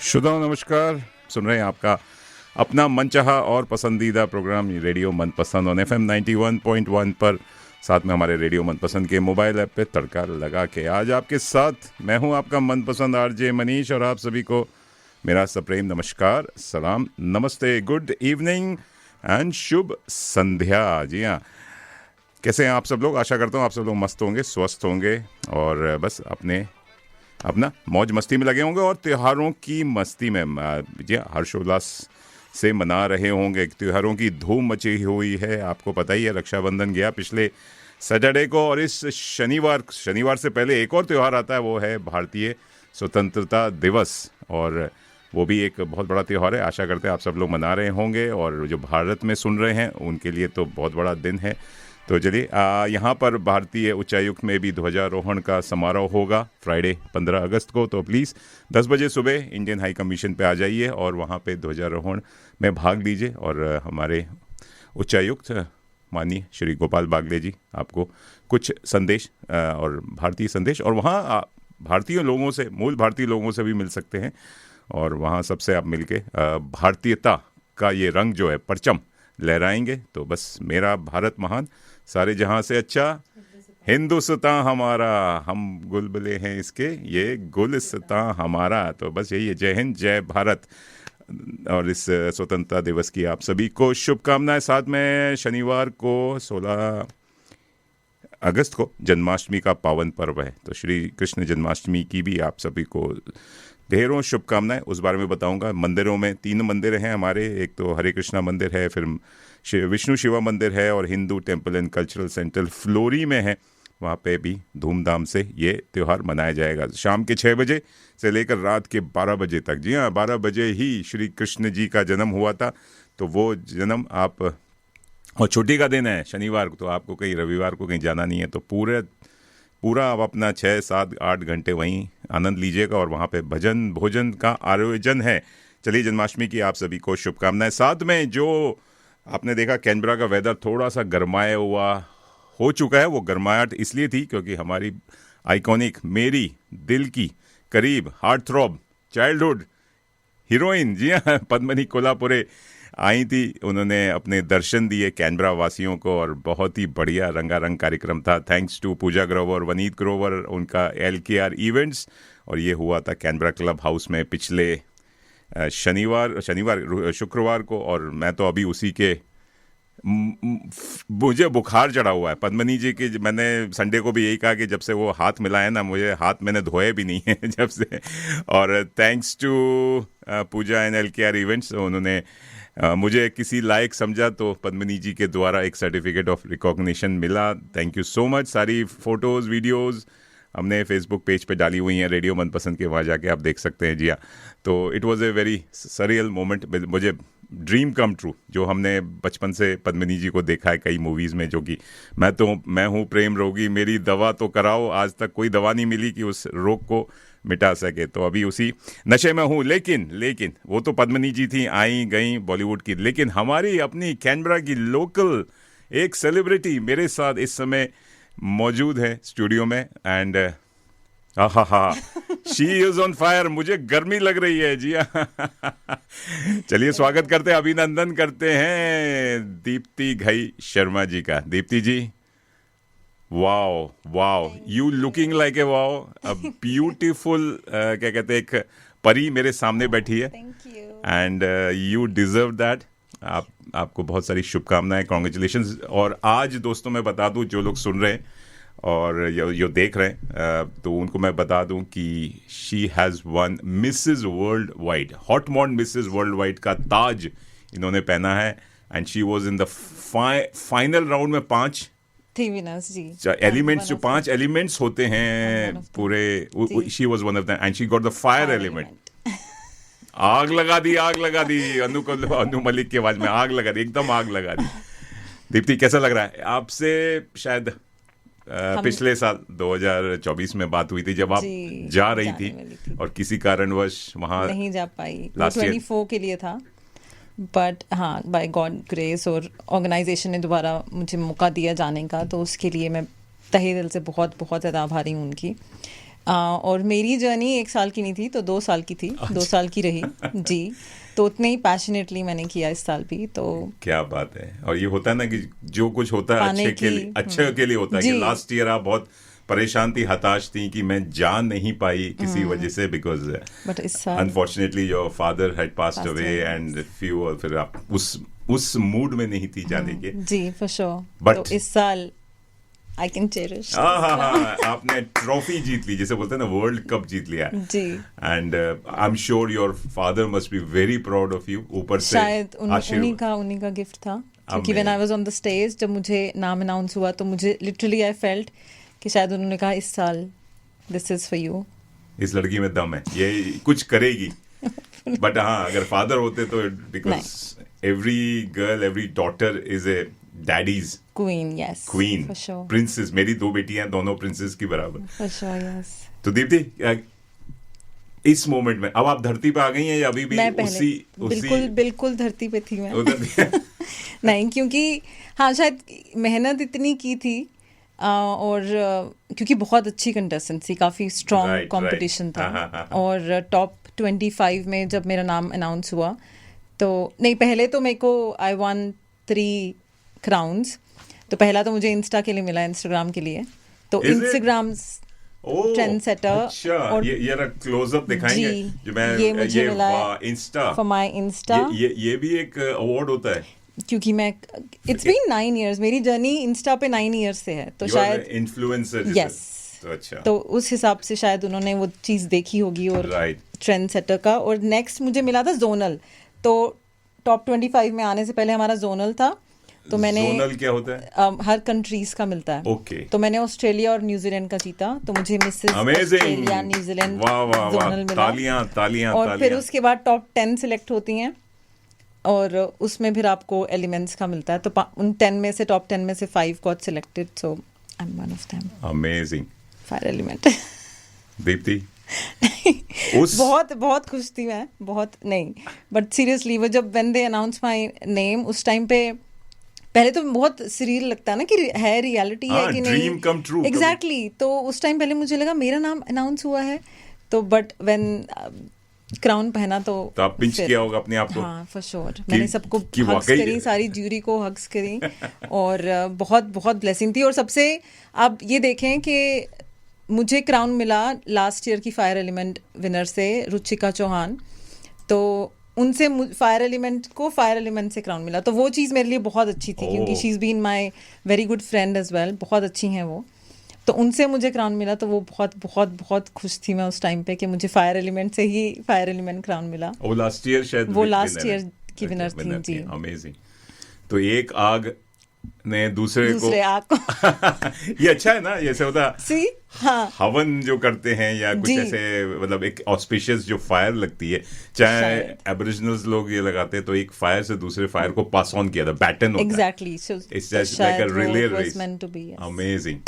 श्रोताओं नमस्कार, सुन रहे हैं आपका अपना मनचाहा और पसंदीदा प्रोग्राम रेडियो मनपसंद ऑन FM 91.1 पर, साथ में हमारे रेडियो मनपसंद के मोबाइल ऐप पे तड़का लगा के। आज आपके साथ मैं हूं आपका मनपसंद आरजे मनीष और आप सभी को मेरा सप्रेम नमस्कार, सलाम, नमस्ते, गुड इवनिंग एंड शुभ संध्या। जी हाँ, कैसे हैं आप सब लोग? आशा करता हूँ आप सब लोग मस्त होंगे, स्वस्थ होंगे और बस अपना मौज मस्ती में लगे होंगे और त्योहारों की मस्ती में जी हर्षोल्लास से मना रहे होंगे। त्योहारों की धूम मची हुई है, आपको पता ही है। रक्षाबंधन गया पिछले सैटरडे को और इस शनिवार से पहले एक और त्यौहार आता है, वो है भारतीय स्वतंत्रता दिवस और वो भी एक बहुत बड़ा त्यौहार है। आशा करते हैं आप सब लोग मना रहे होंगे और जो भारत में सुन रहे हैं उनके लिए तो बहुत बड़ा दिन है। तो चलिए, यहाँ पर भारतीय उच्चायुक्त में भी ध्वजारोहण का समारोह होगा फ्राइडे 15 अगस्त को। तो प्लीज़ 10 बजे सुबह इंडियन हाई कमीशन पे आ जाइए और वहाँ पे ध्वजारोहण में भाग लीजिए और हमारे उच्चायुक्त माननीय श्री गोपाल बागले जी आपको कुछ संदेश और भारतीय संदेश और वहाँ भारतीय लोगों से, मूल भारतीय लोगों से भी मिल सकते हैं और वहाँ सबसे आप मिलके भारतीयता का ये रंग जो है परचम लहराएंगे। तो बस मेरा भारत महान, सारे जहां से अच्छा, हिंदुस्तान हमारा, हम गुलबले हैं इसके, ये गुलिस्तान हमारा। तो बस यही है, जय हिंद, जय भारत। और इस स्वतंत्रता दिवस की आप सभी को शुभकामनाएं। साथ में शनिवार को 16 अगस्त को जन्माष्टमी का पावन पर्व है, तो श्री कृष्ण जन्माष्टमी की भी आप सभी को ढेरों शुभकामनाएं। उस बारे में बताऊंगा। मंदिरों में 3 मंदिर हैं हमारे, एक तो हरे कृष्णा मंदिर है, फिर विष्णु शिवा मंदिर है और Hindu temple and cultural centre फ्लोरी में है। वहाँ पे भी धूमधाम से ये त्यौहार मनाया जाएगा शाम के 6 बजे से लेकर रात के 12 बजे तक। जी हाँ, 12 बजे ही श्री कृष्ण जी का जन्म हुआ था। तो वो जन्म आप, और छुट्टी का दिन है शनिवार को, तो आपको कहीं रविवार को कहीं जाना नहीं है, तो पूरा आप अपना 6, 7, 8 घंटे वहीं आनंद लीजिएगा और वहाँ पे भजन भोजन का आयोजन है। चलिए, जन्माष्टमी की आप सभी को शुभकामनाएं। साथ में जो आपने देखा कैनबरा का वेदर थोड़ा सा गरमाया हुआ हो चुका है, वो गरमाहट इसलिए थी क्योंकि हमारी आइकॉनिक, मेरी दिल की करीब, हार्ट थ्रॉब, चाइल्डहुड हीरोइन, जी हाँ, पद्मनी कोल्हापुरे आई थी। उन्होंने अपने दर्शन दिए कैनबरा वासियों को और बहुत ही बढ़िया रंगारंग कार्यक्रम था। थैंक्स टू पूजा ग्रोवर, वनीत ग्रोवर, उनका LKR इवेंट्स। और ये हुआ था कैनबरा क्लब हाउस में पिछले शुक्रवार को। और मैं तो अभी उसी के, मुझे बुखार चढ़ा हुआ है पद्मनी जी की। मैंने संडे को भी यही कहा कि जब से वो हाथ मिलाए ना, मुझे हाथ मैंने धोए भी नहीं है जब से। और thanks to Puja and LKR events, उन्होंने मुझे किसी लायक समझा तो पद्मनी जी के द्वारा एक सर्टिफिकेट ऑफ रिकॉग्निशन मिला। Thank you so much. सारी फ़ोटोज़ वीडियोज़ हमने फेसबुक पेज पे डाली हुई हैं, रेडियो मनपसंद के, वहाँ जाके आप देख सकते हैं। जी हाँ, तो it was a very surreal moment, मुझे ड्रीम कम ट्रू, जो हमने बचपन से पद्मिनी जी को देखा है कई मूवीज़ में, जो कि मैं हूँ प्रेम रोगी, मेरी दवा तो कराओ, आज तक कोई दवा नहीं मिली कि उस रोग को मिटा सके। तो अभी उसी नशे में हूँ। लेकिन वो तो पद्मिनी जी थी, आई गई बॉलीवुड की, लेकिन हमारी अपनी कैनबरा की लोकल एक सेलिब्रिटी मेरे साथ इस समय मौजूद है स्टूडियो में and she is on fire. मुझे गर्मी लग रही है। जी चलिए, स्वागत करते हैं, अभिनंदन करते हैं दीप्ति घई शर्मा जी का। Deepti ji, wow, you looking like a wow, a beautiful, क्या कहते हैं, एक परी मेरे सामने बैठी है एंड यू डिजर्व दैट। आपको बहुत सारी शुभकामनाएं, कॉन्ग्रेचुलेशंस। और आज दोस्तों मैं बता दूं, जो लोग सुन रहे हैं और जो देख रहे हैं, तो उनको मैं बता दूं कि she has one Mrs world wide, hot mod Mrs world wide का ताज इन्होंने पहना है and she was in the final round में 5 थी विनर्स जी। एलिमेंट्स, जो 5 एलिमेंट्स होते हैं पूरे, she was one of them and she got the fire element. आग लगा दी अनु मलिक की आवाज में आग लगा दी, एकदम आग लगा दी। दीप्ति, कैसा लग रहा है? आपसे शायद पिछले साल 2024 में बात हुई थी जब आप जा रही थी और किसी कारणवश वहाँ नहीं जा पाई। 24 के लिए था, बट हाँ, बाय गॉड ग्रेस और ऑर्गेनाइजेशन ने दोबारा मुझे मौका दिया जाने का, तो उसके लिए मैं तहे दिल से बहुत बहुत ज़्यादा आभारी हूँ उनकी। और मेरी जर्नी 1 साल की नहीं थी, तो 2 साल की थी, 2 साल की रही जी। तो उतने ही पैशनेटली मैंने किया इस साल भी। तो क्या बात है। और ये होता है ना कि जो कुछ होता है पाने अच्छे के लिए, अच्छे के लिए होता है। कि जी। लास्ट ईयर आप बहुत परेशान थी, हताश थी कि मैं जा नहीं पाई किसी वजह से, बिकॉज बट इस साल unfortunately your father had passed Passed away away, and few, और फिर आप उस मूड में नहीं थी जाने के। जी फॉर श्योर। But- तो इस साल आई कैन चेरिश। हाँ, आपने ट्रॉफी जीत ली, जैसे बोलते हैं ना, वर्ल्ड कप जीत लिया। जी। And I am sure your father must be very proud of you. ऊपर से शायद उन्हीं का गिफ्ट था, क्योंकि when I was on the stage, जब मुझे नाम अनाउंस हुआ तो मुझे लिटरली आई फेल्ट कि शायद उन्होंने कहा इस साल दिस इज फॉर यू। इस लड़की में दम है, ये कुछ करेगी। बट हाँ, अगर फादर होते तो, because every girl, every daughter is a daddies queen, yes queen, for sure, princess. मेरी 2 बेटियां, दोनों प्रिंसेस की बराबर। For sure, yes. तो दीप्ति, इस मोमेंट में अब आप धरती पे आ गई हैं या अभी भी मैं पहले बिल्कुल धरती पे थी मैं। उधर? नहीं, क्योंकि हाँ, शायद मेहनत इतनी की थी, और क्योंकि बहुत अच्छी कंटेस्टेंट थी, काफ़ी स्ट्रॉन्ग कंपटीशन था। हाँ। और टॉप 25 में जब मेरा नाम अनाउंस हुआ, तो नहीं, पहले तो मेरे को आई वन 3 क्राउन्स। तो पहला तो मुझे इंस्टा के लिए मिला, इंस्टाग्राम के लिए। तो इंस्टाग्राम ट्रेंड सेटर। अच्छा, और ये क्लोजअप दिखाएंगे जी, जो मैं ये मुझे मिला इंस्टा फॉर माय इंस्टा। ये भी एक अवार्ड होता है, क्योंकि मैं इट्स बीन 9 years, मेरी जर्नी इंस्टा पे 9 years से है, तो शायद इन्फ्लुएंसर। यस। तो अच्छा, तो उस हिसाब से शायद उन्होंने वो चीज़ देखी होगी, और राइट। ट्रेंड सेटर का। और नेक्स्ट मुझे मिला था जोनल। तो टॉप 25 में आने से पहले हमारा जोनल था। तो मैंने जोनल क्या होता है? हर कंट्रीज का मिलता है। ओके। तो मैंने ऑस्ट्रेलिया और न्यूजीलैंड का जीता, तो मुझे मिसेस अमेजिंग, ऑस्ट्रेलिया न्यूजीलैंड वाह वाह वाह, जोनल मिला। तालियां। और फिर उसके बाद टॉप 10 सिलेक्ट होती हैं, और उसमें फिर आपको एलिमेंट्स का मिलता है। तो उन 10 में से, टॉप 10 में से 5 got selected, so I am one of them. Amazing. Fire element. Deepti, बहुत खुश थी मैं, बहुत नहीं, बट सीरियसली वो जब when they announce my name, उस टाइम पे पहले तो बहुत सरील लगता है ना कि है रियलिटी है कि नहीं, ड्रीम कम ट्रू। एग्जैक्टली। तो उस टाइम पहले मुझे लगा मेरा नाम अनाउंस हुआ है, तो बट व्हेन क्राउन पहना तो आप पिंच किया होगा अपने आप को। हाँ फॉर श्योर, मैंने सबको कि हग्स करी, सारी ज्यूरी को हग्स करी, और बहुत ब्लेसिंग थी। और सबसे आप ये देखें कि मुझे क्राउन मिला लास्ट ईयर की फायर एलिमेंट विनर से, रुचिका चौहान। तो उनसे फायर एलिमेंट से क्राउन मिला, तो वो चीज़ मेरे लिए बहुत अच्छी थी, क्योंकि she is been my very good friend as well, बहुत अच्छी हैं वो। तो उनसे मुझे क्राउन मिला, तो वो बहुत खुश थी मैं उस टाइम पे कि मुझे फायर एलिमेंट क्राउन मिला। वो लास्ट ईयर शायद, वो लास्ट ईयर की विनर थी जी। अमेजिंग। तो एक आग ने दूसरे आग को ये अच्छा है ना, जैसे होता हाँ, हवन जो करते हैं या कुछ ऐसे, मतलब एक ऑस्पिशियस जो फायर लगती है, चाहे एबोरिजिनल्स लोग ये लगाते हैं, तो एक फायर से दूसरे फायर को पास ऑन किया था, बैटन होता है। Exactly, it's just like a relay race. Amazing.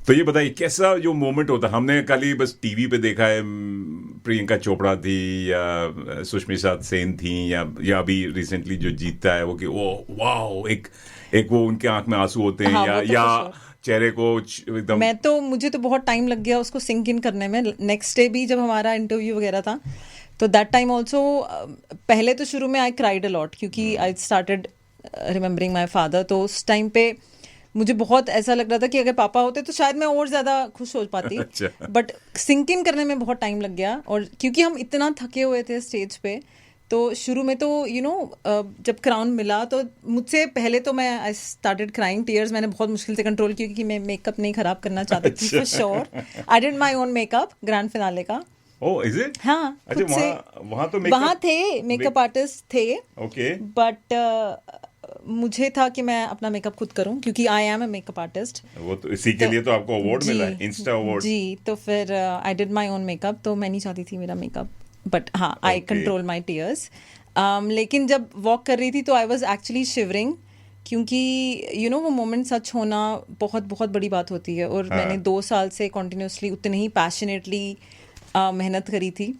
तो ये बताइए, कैसा जो मोमेंट होता है? हमने कल ही बस टीवी पे देखा है, प्रियंका चोपड़ा थी या सुष्मिता सेन थी, या अभी रिसेंटली जो जीतता है वो, कि वो वाओ, एक वो उनके आंख में आंसू होते हैं, हाँ, या चेहरे को एकदम। मुझे तो बहुत टाइम लग गया उसको सिंक इन करने में। नेक्स्ट डे भी जब हमारा इंटरव्यू वगैरह था, तो दैट टाइम ऑल्सो, पहले तो शुरू में आई क्राइड अ लॉट, क्योंकि I started remembering my father. तो उस टाइम पे मुझे बहुत ऐसा लग रहा था कि अगर पापा होते तो शायद मैं और ज़्यादा खुश हो पाती। अच्छा। बट सिंक इन करने में बहुत टाइम लग गया, और क्योंकि हम इतना थके हुए थे स्टेज पे, तो शुरू में तो जब क्राउन मिला, तो मुझसे पहले तो मैं आई स्टार्टेड क्राइंग टीयर्स। मैंने बहुत मुश्किल से कंट्रोल किया, क्योंकि मैं मेकअप नहीं खराब करना चाहती थी for sure. I did my own makeup grand finale का। Oh, is it? हाँ, अच्छा, वहाँ थे मेकअप आर्टिस्ट थे। ओके। बट मुझे था कि मैं अपना मेकअप खुद करूं, क्योंकि I am a makeup artist. वो तो इसी के लिए तो आपको अवार्ड मिला है, इंस्टा अवार्ड जी। तो फिर आई डिड माई ओन मेकअप, तो मैं नहीं चाहती थी मेरा मेकअप, बट हाँ, आई कंट्रोल माई टीयर्स। लेकिन जब वॉक कर रही थी, तो आई वॉज एक्चुअली शिवरिंग, क्योंकि वो मोमेंट सच होना बहुत बड़ी बात होती है। और मैंने 2 साल से कॉन्टिन्यूसली उतने ही पैशनेटली मेहनत करी थी।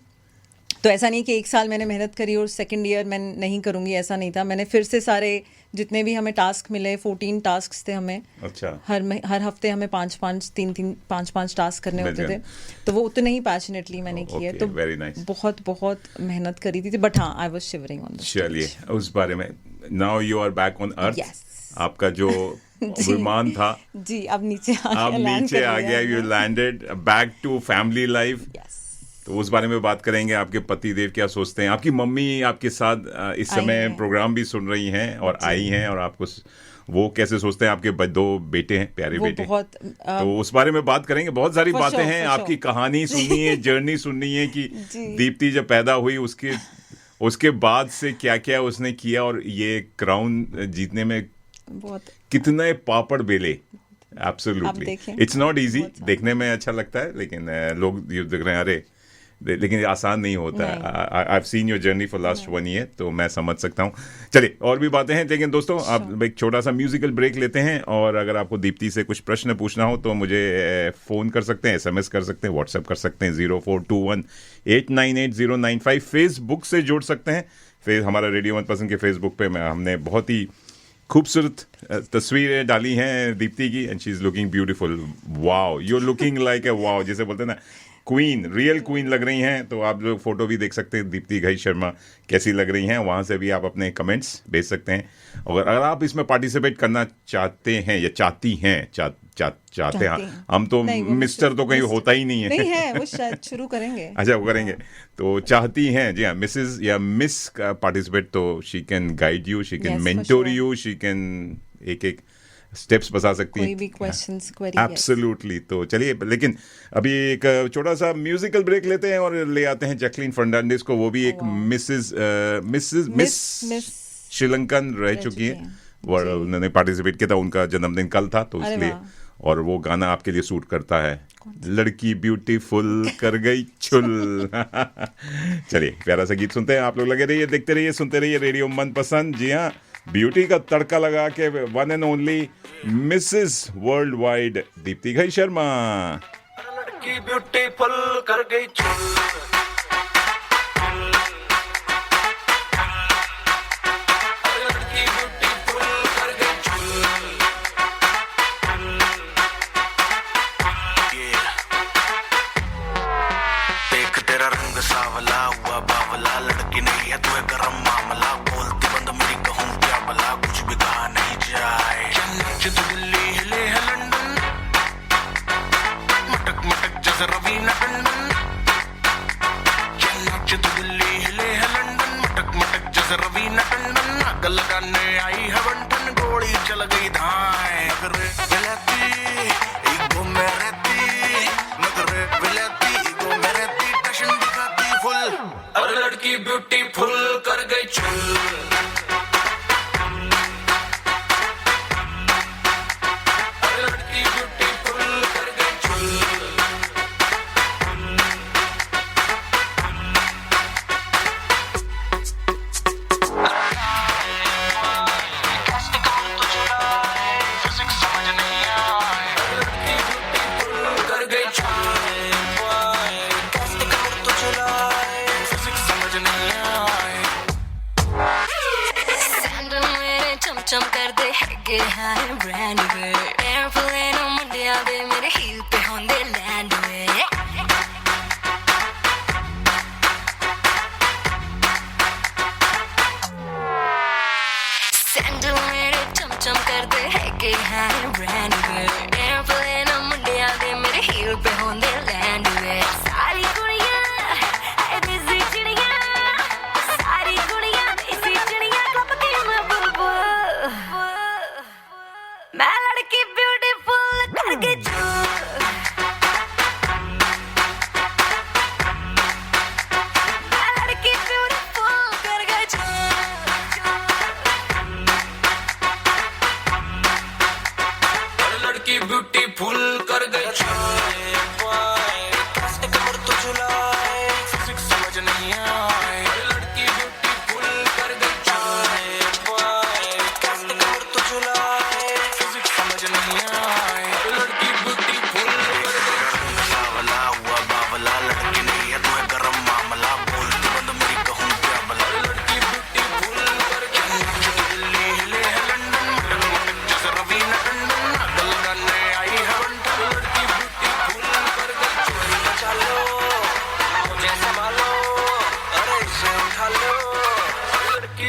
तो ऐसा नहीं कि एक साल मैंने मेहनत करी और सेकंड ईयर मैं नहीं करूँगी, ऐसा नहीं था। मैंने फिर से सारे जितने भी हमें टास्क मिले, 14 टास्क थे हमें। अच्छा। हर हफ्ते हमें 5-5 टास्क करने मिल होते गए। थे, तो वो उतने ही पैशनेटली मैंने किए। Okay, तो very nice. बहुत बहुत मेहनत करी थी, बट हाँ, I was shivering on the चलिए उस बारे में, now you are back on earth. Yes. आपका जो विमान था जी, अब नीचे आ अब गया, लैंड नीचे कर आ लिया गया, यू हमने। Landed back to family life. Yes. तो उस बारे में बात करेंगे। आपके पति देव क्या सोचते हैं? आपकी मम्मी आपके साथ इस आई समय हैं। प्रोग्राम भी सुन रही हैं और आई हैं, और आपको वो कैसे सोचते हैं? आपके दो बेटे हैं, प्यारे वो बेटे। बहुत तो उस बारे में बात करेंगे। बहुत सारी For बातें sure, हैं, for आपकी sure. कहानी सुननी है, जर्नी सुननी है कि जी। दीप्ति जब पैदा हुई उसके बाद से क्या क्या उसने किया, और ये क्राउन जीतने में बहुत कितने पापड़ बेले। आप एब्सोल्युटली, देखें। It's not easy. बहुत सारा। देखने में अच्छा लगता है, लेकिन लोग ये देख रहे हैं, अरे लेकिन ये आसान नहीं होता है। I have seen your journey for last 1 year, तो मैं समझ सकता हूँ। चलिए और भी बातें हैं, लेकिन दोस्तों आप एक छोटा सा म्यूजिकल ब्रेक लेते हैं। और अगर आपको दीप्ति से कुछ प्रश्न पूछना हो तो मुझे फोन कर सकते हैं, SMS कर सकते हैं, व्हाट्सएप कर सकते हैं 0421898095। फेसबुक से जुड़ सकते हैं। फिर हमारा रेडियो मनपसंद के फेसबुक पे हमने बहुत ही खूबसूरत तस्वीरें डाली हैं दीप्ति की, and she is looking beautiful. Wow, you are looking like a wow, जैसे बोलते हैं ना, क्वीन, रियल क्वीन लग रही हैं। तो आप लोग फोटो भी देख सकते हैं दीप्ति घई शर्मा कैसी लग रही हैं, वहां से भी आप अपने कमेंट्स भेज सकते हैं। और अगर आप इसमें पार्टिसिपेट करना चाहते हैं या चाहती हैं, चाहते हैं, हम तो नहीं, वो मिस्टर तो कहीं होता ही नहीं नहीं है। है, वो शायद शुरू करेंगे। अच्छा, वो करेंगे। तो चाहती हैं, जी हाँ, मिसेज या मिस का पार्टिसिपेट, तो she can guide you, she can Yes, for mentor sure. You, she can एक स्टेप्स बता सकती हैं। कोई भी क्वेश्चंस क्वेरी। एब्सोल्युटली। तो चलिए, लेकिन अभी एक छोटा सा म्यूजिकल ब्रेक लेते हैं और ले आते हैं जैकलीन फर्नांडिस को। वो भी एक मिस श्रीलंकन रह चुकी हैं। वो उन्होंने पार्टिसिपेट किया था, उनका जन्मदिन कल था, तो अरे इसलिए। वाह। और वो गाना आपके लिए सूट करता है, लड़की ब्यूटीफुल कर गई चुल। चलिए प्यारा सा गीत सुनते हैं। आप लोग लगे रहिए, देखते रहिए, सुनते रहिए रेडियो मनपसंद। जी हाँ, ब्यूटी का तड़का लगा के one and only Mrs world wide Deepti Ghai Sharma. लड़की ब्यूटीफुल कर गई चुल, लड़की ब्यूटीफुल कर गई चुल। देख तेरा रंग सावला हुआ बावला, लड़की नहीं है तू गरम मामला, बोलती बंद मेरी कहूँ क्या भला, कुछ भी कहा नहीं जाए। चन्नई तू दिल्ली हिले है लंदन, मटक मटक जैसे रवीना टंडन। चन्नई तू दिल्ली हिले है लंदन, मटक मटक जैसे रवीना टंडन। आग लगाने आई है बंटन, गोली चल गई धाए। नगरे विलाती ईगो में रहती, नगरे विलाती ईगो में रहती, टशन दिखाती फुल। अरे लड़की ब्यूटीफुल कर गई चुल, अरे लड़की ब्यूटीफुल कर गई चुल। कर गई समझ नहीं आए। सैंडल मेरे चमचम कर दे हैगे हाय ब्रांड वे, एयरप्लेन मुंडिया दे मेरे हील पे होंदे लैंड वे। सैंडल मेरे चमचम कर दे हैगे हाय ब्रांड वे, एयरप्लेन मुंडिया दे मेरे हील पे होंदे लैंड वे। सारी कुड़ियां ऐ देसी चिड़ियां, सारी कुड़ियां देसी चिड़ियां, क्लब के मैं बुलबुल, मैं लड़की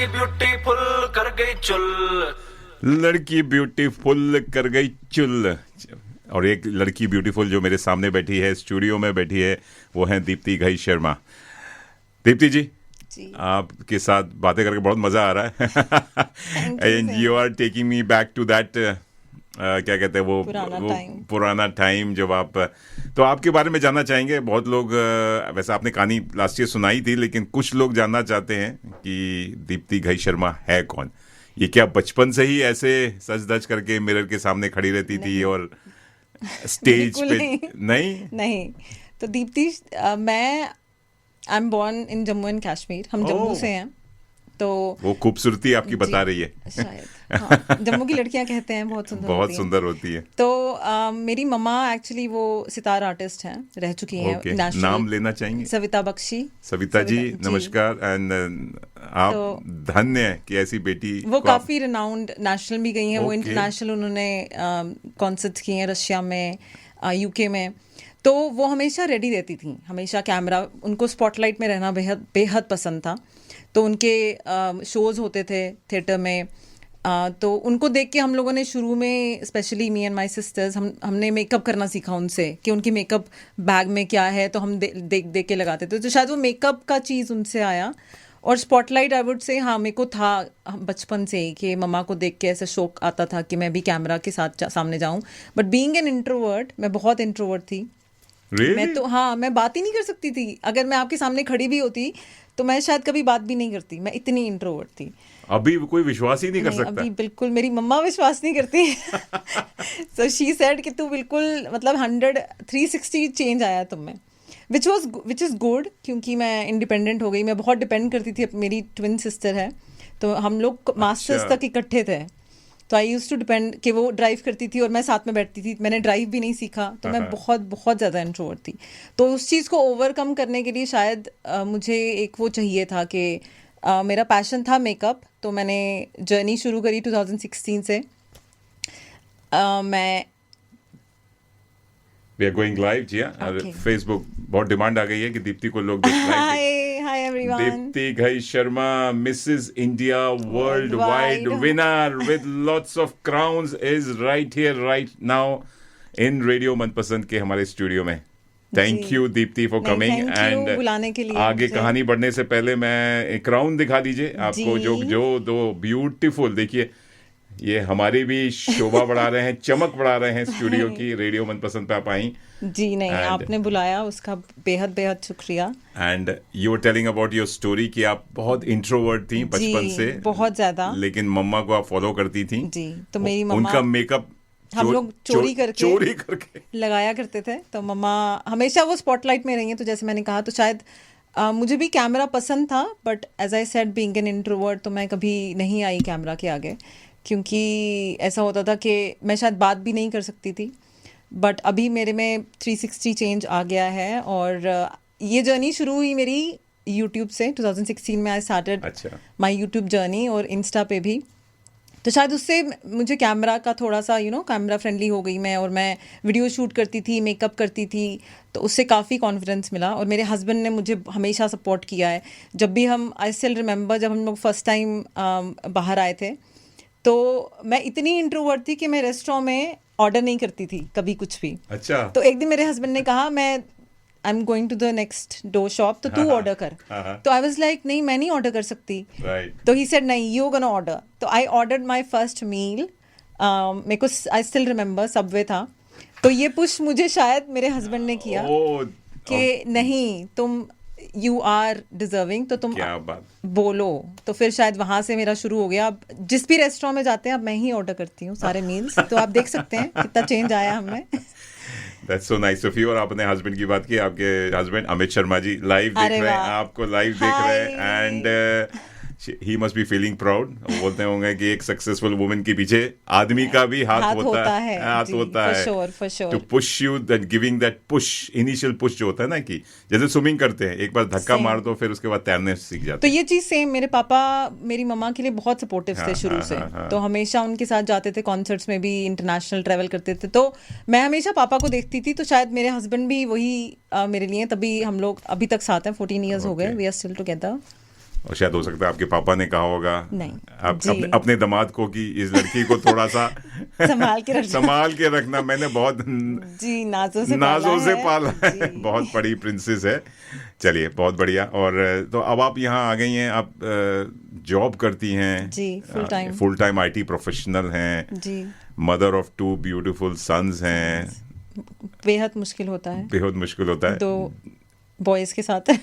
लड़की ब्यूटीफुल कर गई चुल। लड़की ब्यूटीफुल कर गई चुल। और एक लड़की ब्यूटीफुल जो मेरे सामने बैठी है, स्टूडियो में बैठी है, वो है दीप्ति घई शर्मा। दीप्ति जी, आपके साथ बातें करके बहुत मजा आ रहा है। And you are taking me back to that, क्या कहते हैं वो पुराना टाइम जब आप, तो आपके बारे में जानना चाहेंगे। बहुत लोग, वैसे आपने कहानी लास्ट ईयर सुनाई थी, लेकिन कुछ लोग जानना चाहते हैं कि दीप्ति घई शर्मा है कौन। ये क्या बचपन से ही ऐसे सज धज करके मिरर के सामने खड़ी रहती थी और स्टेज पे? नहीं। तो दीप्ति, मैं I am born in Jammu and Kashmir, हम जम्मू से हैं। तो वो खूबसूरती आपकी बता रही है शायद, हाँ, जम्मू की लड़कियां कहते हैं बहुत सुंदर होती है। तो मेरी मम्मा एक्चुअली वो सितार आर्टिस्ट हैं, रह चुकी हैं नेशनल। नाम लेना चाहेंगे? सविता बख्शी। सविता जी नमस्कार। एंड आप धन्य है कि ऐसी बेटी, वो काफी रिनाउंड, नेशनल भी गई हैं, वो इंटरनेशनल उन्होंने कॉन्सर्ट्स किए हैं रशिया में, यूके में। तो वो हमेशा रेडी रहती थी, हमेशा कैमरा, उनको स्पॉटलाइट में रहना बेहद बेहद पसंद था। तो उनके शोज़ होते थे थिएटर में, तो उनको देख के हम लोगों ने शुरू में, specially me and my sister's, हमने मेकअप करना सीखा उनसे कि उनकी मेकअप बैग में क्या है, तो हम देख के लगाते थे। तो शायद वो मेकअप का चीज़ उनसे आया। और स्पॉटलाइट आई वुड से, हाँ, मेरे को था बचपन से ही कि मम्मा को देख के ऐसा शौक आता था कि मैं भी कैमरा के साथ सामने जाऊँ। बट बीइंग एन इंट्रोवर्ट, मैं बहुत इंट्रोवर्ट थी। मैं तो, हाँ, मैं बात ही नहीं कर सकती थी। अगर मैं आपके सामने खड़ी भी होती तो मैं शायद कभी बात भी नहीं करती, मैं इतनी इंट्रोवर्ट थी। अभी कोई विश्वास ही नहीं कर सकता। अभी बिल्कुल, मेरी मम्मा विश्वास नहीं करती। सो शी सेड कि तू बिल्कुल, मतलब 360 चेंज आया तुम में, विच इज़ गुड, क्योंकि मैं इंडिपेंडेंट हो गई। मैं बहुत डिपेंड करती थी, मेरी ट्विन सिस्टर है, तो हम लोग मास्टर्स तक इकट्ठे थे। तो आई यूज़ टू डिपेंड कि वो ड्राइव करती थी और मैं साथ में बैठती थी। मैंने ड्राइव भी नहीं सीखा, तो मैं बहुत बहुत ज़्यादा इंट्रोवर्ट थी। तो उस चीज़ को ओवरकम करने के लिए शायद मुझे एक वो चाहिए था कि मेरा पैशन था मेकअप। तो मैंने जर्नी शुरू करी 2016 से। मैं We are going live जी, हाँ। फेसबुक बहुत डिमांड आ गई है कि दीप्ति को लोग hi everyone. Deepti Ghai Sharma, Mrs India world wide winner with lots of crowns, is right here right now in radio मनपसंद के हमारे स्टूडियो में। Thank you Deepti for coming. And बुलाने के लिए। आगे कहानी बढ़ने से पहले मैं एक क्राउन दिखा दीजिए आपको, जो दो ब्यूटीफुल, देखिए ये हमारी भी शोभा बढ़ा रहे हैं, चमक बढ़ा रहे हैं स्टूडियो की। रेडियो मनपसंद पे आप आई जी। नहीं, आपने बुलाया, उसका बेहद बेहद शुक्रिया। And you were telling about your story कि आप बहुत इंट्रोवर्ट थी बचपन से, बहुत ज्यादा, लेकिन मम्मा को आप फॉलो करती थी जी। तो मेरी मम्मा, उनका मेकअप हम लोग चोरी करके लगाया करते थे। तो मम्मा हमेशा वो स्पॉटलाइट में रही हैं। तो जैसे मैंने कहा, तो शायद मुझे भी कैमरा पसंद था, but as I said, being an introvert, तो मैं कभी नहीं आई कैमरा के आगे, क्योंकि ऐसा होता था कि मैं शायद बात भी नहीं कर सकती थी। बट अभी मेरे में 360 चेंज आ गया है। और ये जर्नी शुरू हुई मेरी यूट्यूब से 2016 में। I started my YouTube journey, और इंस्टा पे भी। तो शायद उससे मुझे कैमरा का थोड़ा सा कैमरा फ्रेंडली हो गई मैं, और मैं वीडियो शूट करती थी, मेकअप करती थी, तो उससे काफ़ी कॉन्फिडेंस मिला। और मेरे हस्बैंड ने मुझे हमेशा सपोर्ट किया है। जब भी हम, आई स्टिल रिमेंबर, जब हम लोग फर्स्ट टाइम बाहर आए थे, तो मैं इतनी इंट्रोवर्ट थी कि मैं रेस्टोरेंट में ऑर्डर नहीं करती थी कभी कुछ भी। अच्छा। तो एक दिन मेरे हस्बैंड ने कहा, I am going to the next door shop, तो तू ऑर्डर कर। तो आई वाज लाइक, नहीं, मैं नहीं ऑर्डर कर सकती। तो ही सेड, नहीं, यू गोना ऑर्डर। तो I ordered my first meal. मेरे को, आई स्टिल रिमेंबर, सबवे था। तो ये पुश मुझे शायद मेरे हस्बैंड ने किया कि नहीं, तुम यू आर डिजर्विंग, तो तुम बोलो। तो फिर शायद वहां से मेरा शुरू हो गया। अब जिस भी रेस्टोरेंट में जाते हैं, अब मैं ही ऑर्डर करती हूँ सारे मील्स। तो आप देख सकते हैं कितना चेंज आया हमें। That's so nice of you। और आपने हस्बैंड की बात की, आपके हस्बैंड अमित शर्मा जी लाइव देख रहे हैं, आपको लाइव देख रहे हैं। And he must be feeling proud। बोलते होंगे कि एक सक्सेसफुल वुमन के पीछे आदमी का भी हाथ होता है for sure। to push you, that giving that push, initial push जो होता है ना, कि जैसे स्विमिंग करते हैं, एक बार धक्का मार दो, फिर उसके बाद तैरने सीख जाते हैं। तो ये चीज सेम, मेरे पापा मेरी मम्मा के लिए बहुत सपोर्टिव थे शुरू से। तो हमेशा उनके साथ जाते थे, कॉन्सर्ट्स में भी, इंटरनेशनल ट्रैवल करते थे। तो मैं हमेशा पापा को देखती थी। तो शायद मेरे हस्बैंड भी वही मेरे लिए, तभी हम लोग अभी तक साथ हैं, 14 ईयर्स हो गए, वी आर स्टिल टुगेदर। और शायद हो सकता है आपके पापा ने कहा होगा नहीं, आप जी। अपने दामाद को कि इस लड़की को थोड़ा सा संभाल के रखना। संभाल के रखना। मैंने बहुत जी, नाजों से पाला है। जी। बहुत बड़ी प्रिंसेस है। चलिए, बहुत बढ़िया। और तो अब आप यहाँ आ गई हैं, आप जॉब करती हैं जी, फुल टाइम IT प्रोफेशनल हैं, जी। मदर ऑफ 2 ब्यूटीफुल सन्स हैं। बेहद मुश्किल होता है, बेहद मुश्किल होता है। 2 बॉयज के साथ है।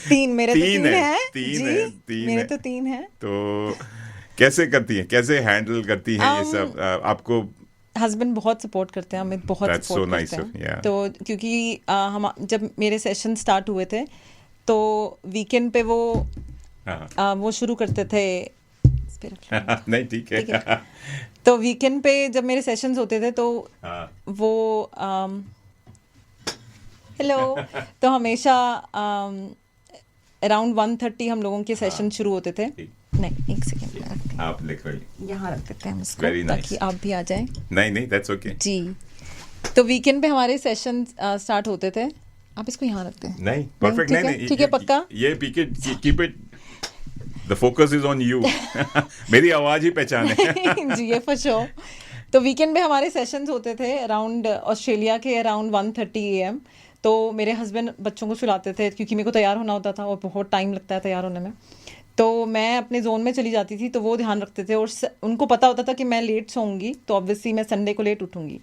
3 मेरे तो 3 है तीन जी, है, 3 मेरे है। तो 3 है। तो कैसे करती हैं, कैसे हैंडल करती हैं ये सब? आपको हस्बैंड बहुत सपोर्ट करते हैं, हमें बहुत That's सपोर्ट so nice करते of- हैं। yeah. तो क्योंकि हम जब मेरे सेशन स्टार्ट हुए थे तो वीकेंड पे हाँ। वो शुरू करते थे। इस पे रख लो। नहीं, ठीक ठीक है। है। तो वीकेंड पे जब मेरे सेशंस होते थे तो हाँ। वो हेलो तो हमेशा अराउंड 1:30 हम लोगों के सेशन शुरू होते थे। ठीक। नहीं, एक सेकेंड, आप लिख रही। यहाँ रख देते हैं हम इसको Very nice. ताकि आप भी आ जाएं। नहीं, दैट्स ओके। जी, तो वीकेंड पे हमारे सेशन स्टार्ट होते थे। आप इसको यहाँ रखते हैं। नहीं, परफेक्ट। ठीक है? नहीं, ठीक है, पक्का? ये keep it, the focus is on you. मेरी आवाज ही पहचान है। जी, ये फॉर श्योर। तो वीकेंड में हमारे सेशंस होते थे अराउंड ऑस्ट्रेलिया के अराउंड 1:30 AM। तो मेरे हस्बैंड बच्चों को सुलाते थे क्योंकि मेरे को तैयार होना होता था और बहुत टाइम लगता है तैयार होने में। तो मैं अपने जोन में चली जाती थी, तो वो ध्यान रखते थे और उनको पता होता था कि मैं लेट सोऊंगी तो ऑब्वियसली मैं संडे को लेट उठूंगी।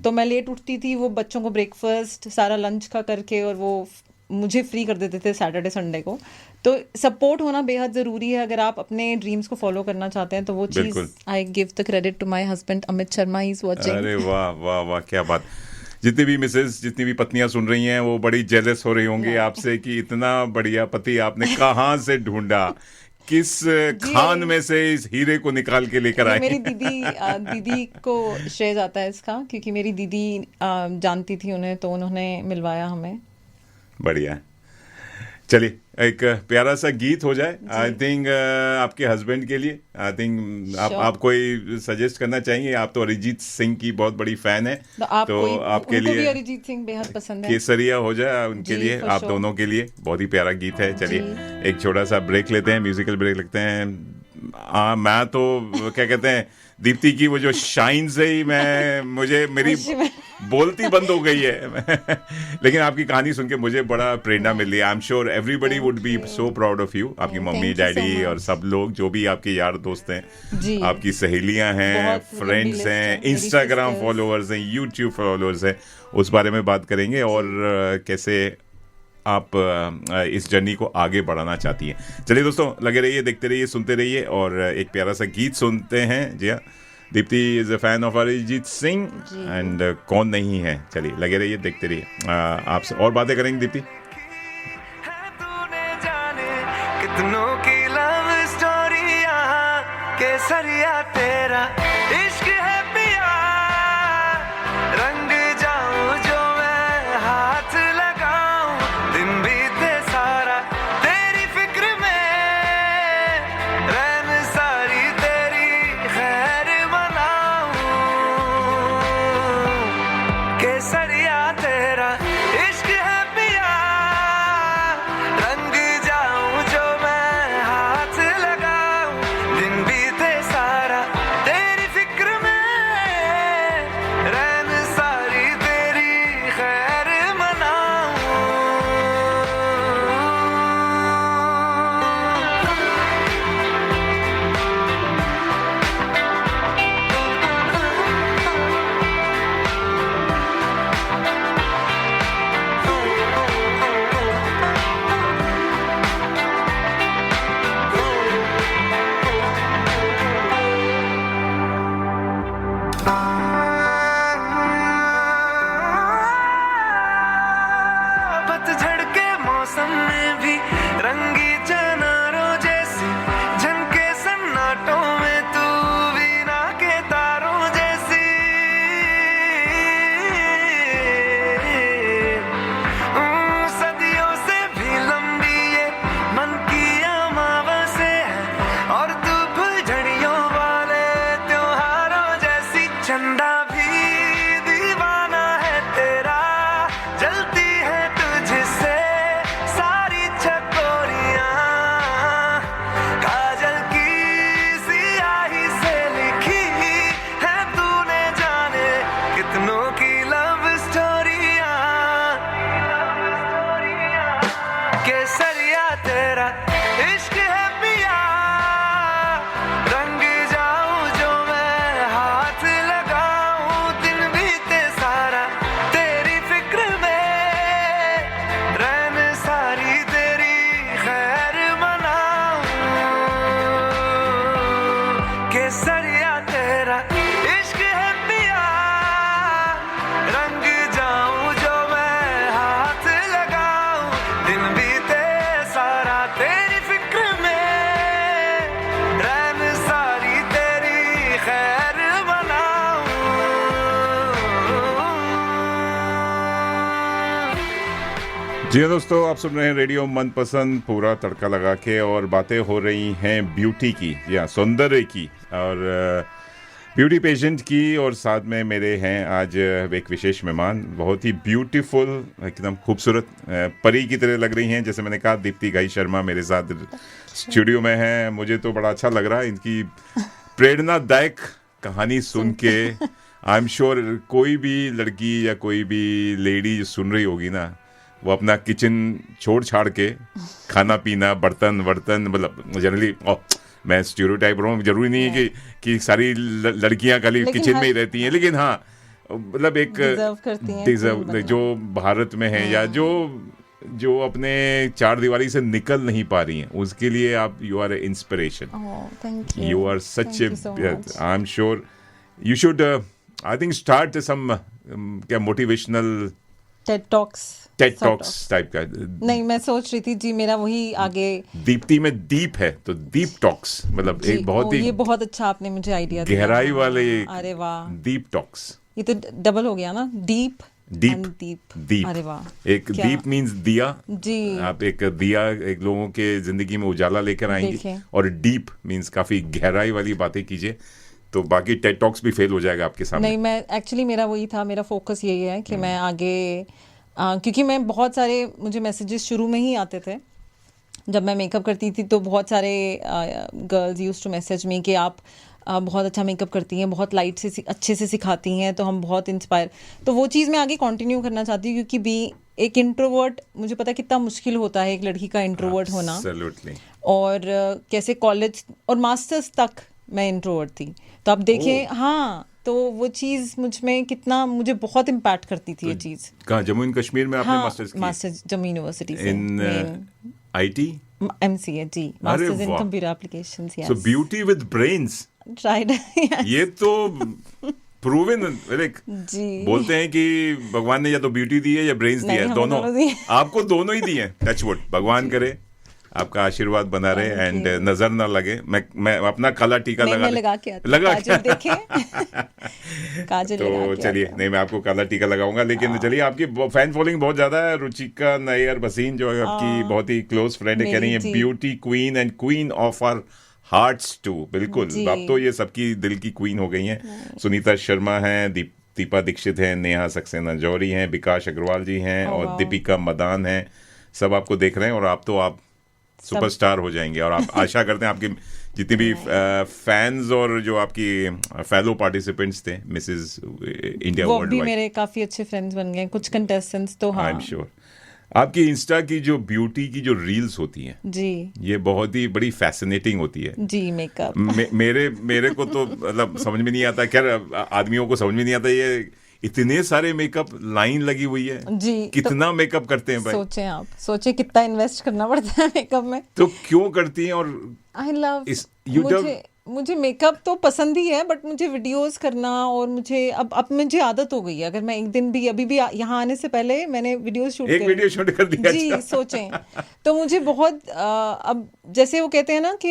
तो मैं लेट उठती थी, वो बच्चों को ब्रेकफास्ट सारा लंच का करके और वो मुझे फ्री कर देते थे सैटरडे संडे को। तो सपोर्ट होना बेहद ज़रूरी है अगर आप अपने ड्रीम्स को फॉलो करना चाहते हैं। तो वो चीज़ बिल्कुल। I give the credit to my husband Amit Sharma, he is watching. अरे वाह वाह वाह, क्या बात। जितनी भी पत्नियां सुन रही हैं वो बड़ी जेलस हो रही होंगी आपसे कि इतना बढ़िया पति आपने कहाँ से ढूंढा, किस खान में से इस हीरे को निकाल के लेकर आए। मेरी दीदी को श्रेय जाता है इसका, क्योंकि मेरी दीदी जानती थी उन्हें, तो उन्होंने मिलवाया हमें। बढ़िया। चलिए, एक प्यारा सा गीत हो जाए। आई थिंक आपके हस्बैंड के लिए, आई थिंक आप कोई सजेस्ट करना चाहेंगे? आप तो अरिजीत सिंह की बहुत बड़ी फैन है, तो आपके उनको भी लिए अरिजीत सिंह बेहद पसंद है। केसरिया हो जाए उनके जी, लिए, for आप sure। दोनों के लिए बहुत ही प्यारा गीत है। चलिए, एक छोटा सा ब्रेक लेते हैं, म्यूजिकल ब्रेक लेते हैं। मैं तो क्या कहते हैं, दीप्ति की वो जो शाइन से ही मेरी बोलती बंद हो गई है। लेकिन आपकी कहानी सुन के मुझे बड़ा प्रेरणा मिल रही है। I am sure everybody would be so proud of you. आपकी mummy, Thank you so daddy much। और सब लोग जो भी आपके यार दोस्त हैं, जी। आपकी सहेलियां हैं, बहुत लंबी फ्रेंड्स लिस्ट है, हैं, मेरी इंस्टाग्राम sisters। फॉलोअर्स हैं, यूट्यूब फॉलोअर्स हैं, उस बारे में बात करेंगे और कैसे आप इस जर्नी को आगे बढ़ाना चाहती हैं। चलिए दोस्तों, लगे रहिए, देखते रहिए, सुनते रहिए और एक प्यारा सा गीत सुनते हैं। जी हाँ, Deepti is a fan of Arijit Singh and कौन नहीं है। चलिए, लगे रहिए, देखते रहिए। आपसे और बातें करेंगे दीप्ति। है तूने जाने कितनों की लव स्टोरी, यहाँ केसरिया तेरा इश्क है पिया। रंग जाऊं जो मैं हाथ लगाऊं, दिन बीते सारा तेरी फिक्र में, रैन सारी तेरी खैर मनाऊं। केसरिया तेरा इश्क है पिया, रंग जाऊं जो मैं हाथ लगाऊं, दिन बीते सारा तेरी फिक्र में, रैन सारी तेरी खैर मनाऊं। पतझड़ के मौसम में भी रंगी चनारों जैसी झनके सन्नाटों में, तू वीणा के तारों जैसी। सदियों से भी लंबी ये मन की अमावस्या है, और तू फुलझड़ियों वाले त्योहारों जैसी। चंदा भी दीवाना है तेरा, जलती है तुझसे सारी तेरा इश्क है पिया, रंग जाऊं जो मैं हाथ लगाऊं, दिन बीते सारा तेरी फिक्र में, रैन सारी तेरी खैर मनाऊं, केसरिया तेरा इश्क है पिया, रंग जाऊं जो मैं हाथ लगाऊं, दिन बीते सारा तेरी फिक्र में, रैन सारी तेरी खैर मनाऊं। जी हाँ दोस्तों, आप सुन रहे हैं रेडियो मनपसंद पूरा तड़का लगा के, और बातें हो रही हैं ब्यूटी की, जी हाँ, सौंदर्य की और ब्यूटी पेशेंट की। और साथ में मेरे हैं आज एक विशेष मेहमान, बहुत ही ब्यूटीफुल, एकदम खूबसूरत परी की तरह लग रही हैं। जैसे मैंने कहा, दीप्ति घई शर्मा मेरे साथ स्टूडियो में हैं। मुझे तो बड़ा अच्छा लग रहा है इनकी प्रेरणादायक कहानी सुन के। आई एम श्योर कोई भी लड़की या कोई भी लेडी जो सुन रही होगी ना, वो अपना किचन छोड़ छाड़ के खाना पीना, बर्तन मतलब जनरली मैं स्टीरियोटाइप रहा हूँ, जरूरी नहीं है कि सारी लड़कियां खाली किचन में ही रहती हैं, लेकिन हाँ मतलब एक डिजर्व जो भारत में है या जो अपने चार दीवारी से निकल नहीं पा रही हैं, उसके लिए आप you are a inspiration, you are such a, I am sure you should I think start some क्या मोटिवेशनल टेड टॉक्स टाइप का। नहीं, मैं सोच रही थी जी, मेरा वही आगे दीप्ति में दीप है तो दीप टॉक्स, मतलब एक बहुत ही ये बहुत अच्छा आपने मुझे आइडिया दिया, गहराई वाले। अरे वाह, दीप टॉक्स, ये तो डबल हो गया ना, डीप। दीप, अरे वाह, एक दीप मींस दिया जी, आप एक दिया एक लोगों के जिंदगी में उजाला लेकर आएंगे, और डीप मींस काफी गहराई वाली बातें कीजिए, तो बाकी टेड टॉक्स भी फेल हो जाएगा आपके सामने। नहीं, मैं एक्चुअली मेरा वही था, मेरा फोकस यही है कि मैं आगे क्योंकि मैं बहुत सारे मुझे मैसेजेस शुरू में ही आते थे जब मैं मेकअप करती थी, तो बहुत सारे girls used to message me कि आप बहुत अच्छा मेकअप करती हैं, बहुत लाइट से अच्छे से सिखाती हैं, तो हम बहुत इंस्पायर, तो वो चीज़ मैं आगे कंटिन्यू करना चाहती हूँ, क्योंकि एक इंट्रोवर्ट, मुझे पता कितना मुश्किल होता है एक लड़की का इंट्रोवर्ट होना, और कैसे कॉलेज और मास्टर्स तक मैं इंट्रोवर्ट थी, तो आप देखें हाँ, तो वो चीज़ मुझ में कितना, मुझे बहुत इम्पैक्ट करती थी ये चीज़। कहाँ, जम्मू एंड कश्मीर में आपने हाँ, मास्टर्स किया? मास्टर्स जम्मू यूनिवर्सिटी से, इन आईटी एमसीए जी, masters in computer applications. Yes, so beauty with brains, right. ये तो प्रूवन जी, बोलते हैं कि भगवान ने या तो ब्यूटी दी है या ब्रेन्स दिया है, दोनों आपको दोनों ही दिए हैं। टच वुड, भगवान करे आपका आशीर्वाद बना रहे एंड नजर ना लगे। मैं अपना काला टीका लगा के काजल तो चलिए, नहीं मैं आपको काला टीका लगाऊंगा, लेकिन चलिए, आपकी फैन फॉलोइंग बहुत ज्यादा है। रुचिका नैयर भसीन जो है आपकी बहुत ही क्लोज फ्रेंड है, कह रही है beauty queen and queen of our hearts too. बिल्कुल, अब तो ये सबकी दिल की क्वीन हो गई हैं। सुनीता शर्मा हैं, दीपा दीक्षित हैं, नेहा सक्सेना जौहरी हैं, विकास अग्रवाल जी हैं, और दीपिका मदान हैं। सब आपको देख रहे हैं, और आप सुपरस्टार हो जाएंगे। और आप आशा करते हैं आपके जितने भी फैंस और जो आपकी फेलो पार्टिसिपेंट्स थे, मिसेस इंडिया वर्ल्ड वाइड, वो भी मेरे काफी अच्छे फ्रेंड्स बन गए, कुछ कंटेस्टेंट्स तो हाँ। आई एम श्योर आपकी इंस्टा की जो ब्यूटी की जो रील्स होती हैं जी, ये बहुत ही बड़ी फैसिनेटिंग होती है जी। मेकअप मेरे को तो मतलब समझ में नहीं आता, खैर आदमियों को समझ में नहीं आता, ये इतने सारे मेकअप लाइन लगी हुई है जी, कितना तो मेकअप करते हैं भाई? सोचे कितना इन्वेस्ट करना पड़ता है मेकअप में, तो क्यों करती हैं? और आई लव मुझे मेकअप तो पसंद ही है, बट मुझे वीडियोस करना, और मुझे अब मुझे आदत हो गई है। अगर मैं एक दिन भी अभी भी यहाँ आने से पहले मैंने वीडियो शूट कर दिया जी, सोचें तो मुझे बहुत अब जैसे वो कहते हैं ना कि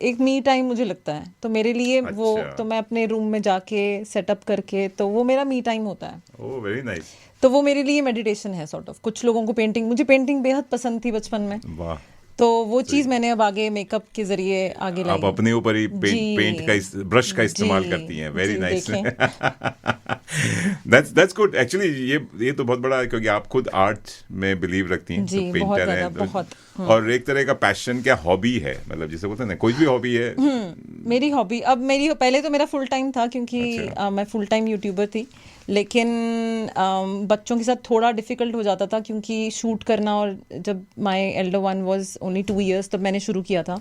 एक मी टाइम मुझे लगता है, तो मेरे लिए वो तो मैं अपने रूम में जाके सेटअप करके, तो वो मेरा मी टाइम होता है। Oh very nice. तो वो मेरे लिए मेडिटेशन है सॉर्ट ऑफ। कुछ लोगों को मुझे पेंटिंग बेहद पसंद थी बचपन में, वाह, तो वो चीज मैंने अब आगे मेकअप के जरिए आगे लाई। आप अपने ऊपर ही पेंट का ब्रश का इस्तेमाल करती हैं। Very nice, that's good. Actually ये तो बहुत बड़ा, क्योंकि आप खुद आर्ट में बिलीव रखती हैं, तो पेंटर हैं, और एक तरह का पैशन क्या हॉबी है, मतलब जिसे बोलते हैं ना, कोई भी हॉबी है। मेरी हॉबी अब पहले तो मेरा फुल टाइम था, क्योंकि मैं फुल टाइम यूट्यूबर थी, लेकिन बच्चों के साथ थोड़ा डिफ़िकल्ट हो जाता था क्योंकि शूट करना, और जब my Elder one was only 2 years तब मैंने शुरू किया था,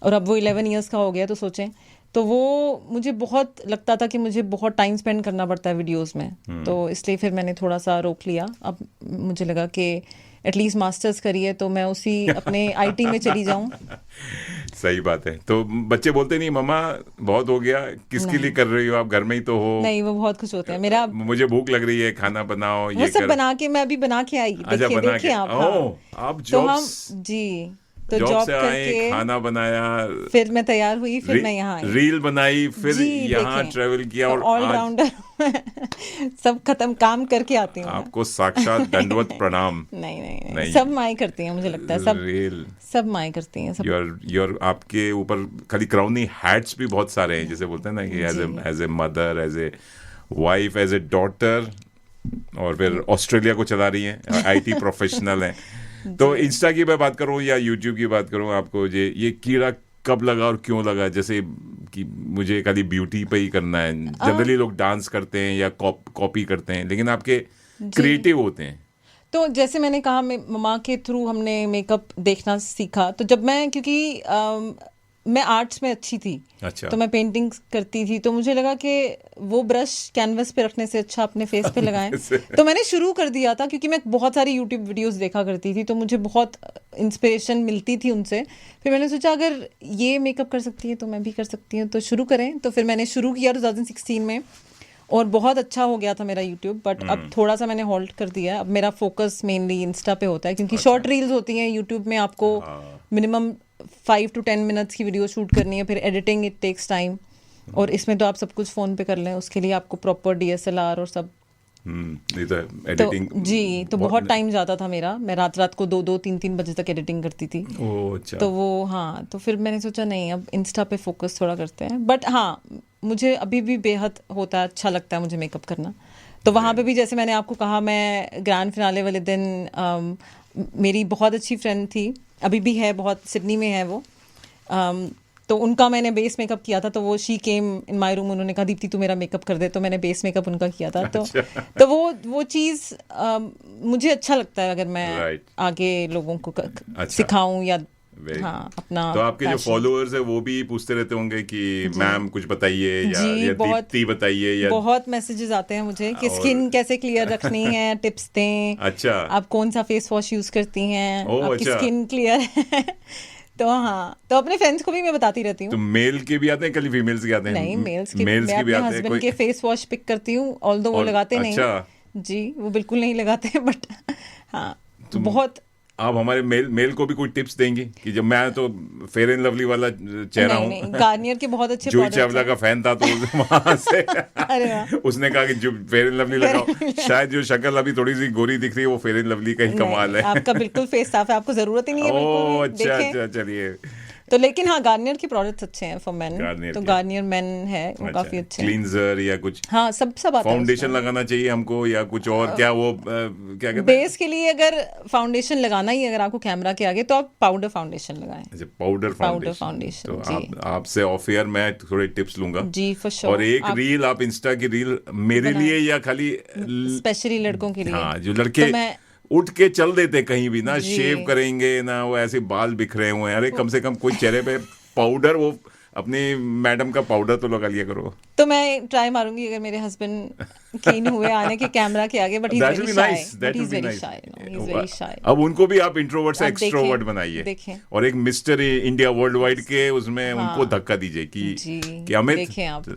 और अब वो 11 इयर्स का हो गया, तो सोचें। तो वो मुझे बहुत लगता था कि मुझे बहुत टाइम स्पेंड करना पड़ता है वीडियोस में, तो इसलिए फिर मैंने थोड़ा सा रोक लिया। अब मुझे लगा कि एटलीस्ट मास्टर्स करिए तो मैं उसी अपने आईटी में चली जाऊं। सही बात है। तो बच्चे बोलते नहीं मम्मा बहुत हो गया, किसके लिए कर रही हो, आप घर में ही तो हो? नहीं, वो बहुत खुश होते हैं। मेरा मुझे भूख लग रही है, खाना बनाओ, वो ये सब कर। बना के मैं अभी बना के आई, अच्छा, देखिए बना देखिए के। आप। आप तो जॉब हम जी तो जॉब जॉब से आए, करके खाना बनाया, फिर मैं तैयार हुई, फिर मैं यहाँ आई। रील बनाई, फिर जी, यहाँ देखें, ट्रेवल किया, तो और आज ऑलराउंडर सब खत्म काम करके आती हूँ मैं। आपको साक्षात दंडवत प्रणाम। नहीं नहीं नहीं, नहीं। सब माएँ करती हैं, मुझे लगता है सब रील सब माएँ करती हैं सब। योर आपके ऊपर खाली क्राउन नहीं, हैट्स भी बहुत सारे हैं, जैसे बोलते हैं ना कि as a mother, as a wife, as a daughter, और फिर ऑस्ट्रेलिया को चला रही हैं, आईटी प्रोफेशनल हैं। तो इंस्टा की मैं बात करूं या यूट्यूब की बात करूं, आपको ये कीड़ा कब लगा और क्यों लगा? जैसे कि मुझे खाली ब्यूटी पे ही करना है, जनरली लोग डांस करते हैं या कॉपी करते हैं, लेकिन आपके क्रिएटिव होते हैं। तो जैसे मैंने कहा, मम्मा के थ्रू हमने मेकअप देखना सीखा। तो जब मैं, क्योंकि मैं आर्ट्स में अच्छी थी, अच्छा। तो मैं पेंटिंग करती थी, तो मुझे लगा कि वो ब्रश कैनवस पे रखने से अच्छा अपने फेस पे लगाएं। तो मैंने शुरू कर दिया था, क्योंकि मैं बहुत सारी यूट्यूब वीडियोस देखा करती थी, तो मुझे बहुत इंस्पिरेशन मिलती थी उनसे। फिर मैंने सोचा अगर ये मेकअप कर सकती है तो मैं भी कर सकती हूँ, तो शुरू करें। तो फिर मैंने शुरू किया 2016 में, और बहुत अच्छा हो गया था मेरा यूट्यूब। बट अब थोड़ा सा मैंने होल्ड कर दिया है। अब मेरा फोकस मेनली इंस्टा पे होता है, क्योंकि शॉर्ट रील्स होती हैं यूट्यूब में, आपको मिनिमम 5 to 10 मिनट्स की वीडियो शूट करनी है, फिर एडिटिंग इट टेक्स टाइम, और इसमें तो आप सब कुछ फ़ोन पे कर लें, उसके लिए आपको प्रॉपर DSLR और सब। ये तो एडिटिंग जी, तो बहुत टाइम जाता था मेरा। मैं रात रात को 2-2, 3-3 बजे तक एडिटिंग करती थी। ओह, अच्छा। तो वो, हाँ, तो फिर मैंने सोचा नहीं, अब इंस्टा पे फोकस थोड़ा करते हैं। बट हाँ, मुझे अभी भी बेहद होता है, अच्छा लगता है मुझे मेकअप करना। तो वहाँ पे भी, जैसे मैंने आपको कहा, मैं ग्रैंड फिनाले वाले दिन मेरी बहुत अच्छी फ्रेंड थी, अभी भी है, बहुत सिडनी में है वो, तो उनका मैंने बेस मेकअप किया था। तो वो she came in my room, उन्होंने कहा दीप्ति तू मेरा मेकअप कर दे, तो मैंने बेस मेकअप उनका किया था। तो वो चीज़ मुझे अच्छा लगता है, अगर मैं आगे लोगों को सिखाऊं या हाँ अपना। तो आपके जो फॉलोअर्स है वो भी पूछते रहते होंगे कि मैम कुछ बताइए, या दीप्ति बताइए, या बहुत मैसेजेस आते हैं मुझे कि स्किन कैसे क्लियर रखनी है, टिप्स दें। अच्छा, आप कौन सा फेस वॉश यूज करती हैं, आपकी अच्छा। स्किन क्लियर है। तो हाँ, तो अपने फ्रेंड्स को भी मैं बताती रहती हूँ। तो मेल के भी आते हैं, खाली फीमेल्स के आते हैं? नहीं, मेल्स के भी मैं अपने हस्बैंड के फेस वॉश पिक करती हूँ, ऑल्दो वो लगाते नहीं। जी, वो बिल्कुल नहीं लगाते, बट हाँ, बहुत। आप हमारे मेल को भी कुछ टिप्स देंगी कि जब मैं तो फेयर एंड लवली वाला चेहरा हूँ, गार्नियर के बहुत अच्छे जूही चावला का फैन था, तो वहां से उसने कहा कि जो फेयर एंड लवली लगाओ। शायद जो शक्ल अभी थोड़ी सी गोरी दिख रही है वो फेयर एंड लवली का ही कमाल है। आपका बिल्कुल फेस साफ है, आपको जरूरत ही नहीं है। ओह, अच्छा, चलिए। तो लेकिन हाँ, गार्नियर के प्रोडक्ट्स अच्छे हैं फॉर मेन, तो गार्नियर मेन है, वो काफी अच्छे हैं। क्लींजर या कुछ, हाँ, सब आता है। फाउंडेशन लगाना चाहिए हमको या कुछ और? क्या वो क्या कहते हैं, बेस के लिए अगर फाउंडेशन लगाना ही अगर आपको कैमरा के आगे, तो आप पाउडर फाउंडेशन लगाएं। अच्छा, पाउडर फाउंडेशन। तो आपसे ऑफ एयर मैं थोड़े टिप्स लूंगा जी, फॉर श्योर। और एक रील आप इंस्टा की रील मेरे लिए या खाली स्पेशली लड़कों के लिए? हाँ, जो लड़के उठ के चल देते कहीं भी ना, शेव करेंगे ना, वो ऐसे बाल बिखरे हुए हैं, अरे कम से कम कोई चेहरे पे पाउडर, वो अपनी मैडम का पाउडर तो लगा लिया करो। तो मैं ट्राई मारूंगी अगर मेरे हस्बैंड कीन हुए आने के कैमरा के आगे, but he is very shy. अब उनको भी आप इंट्रोवर्ट से एक्सट्रोवर्ट बनाइए, और एक मिस्टर इंडिया वर्ल्ड वाइड के उसमें उनको धक्का दीजिए कि अमित,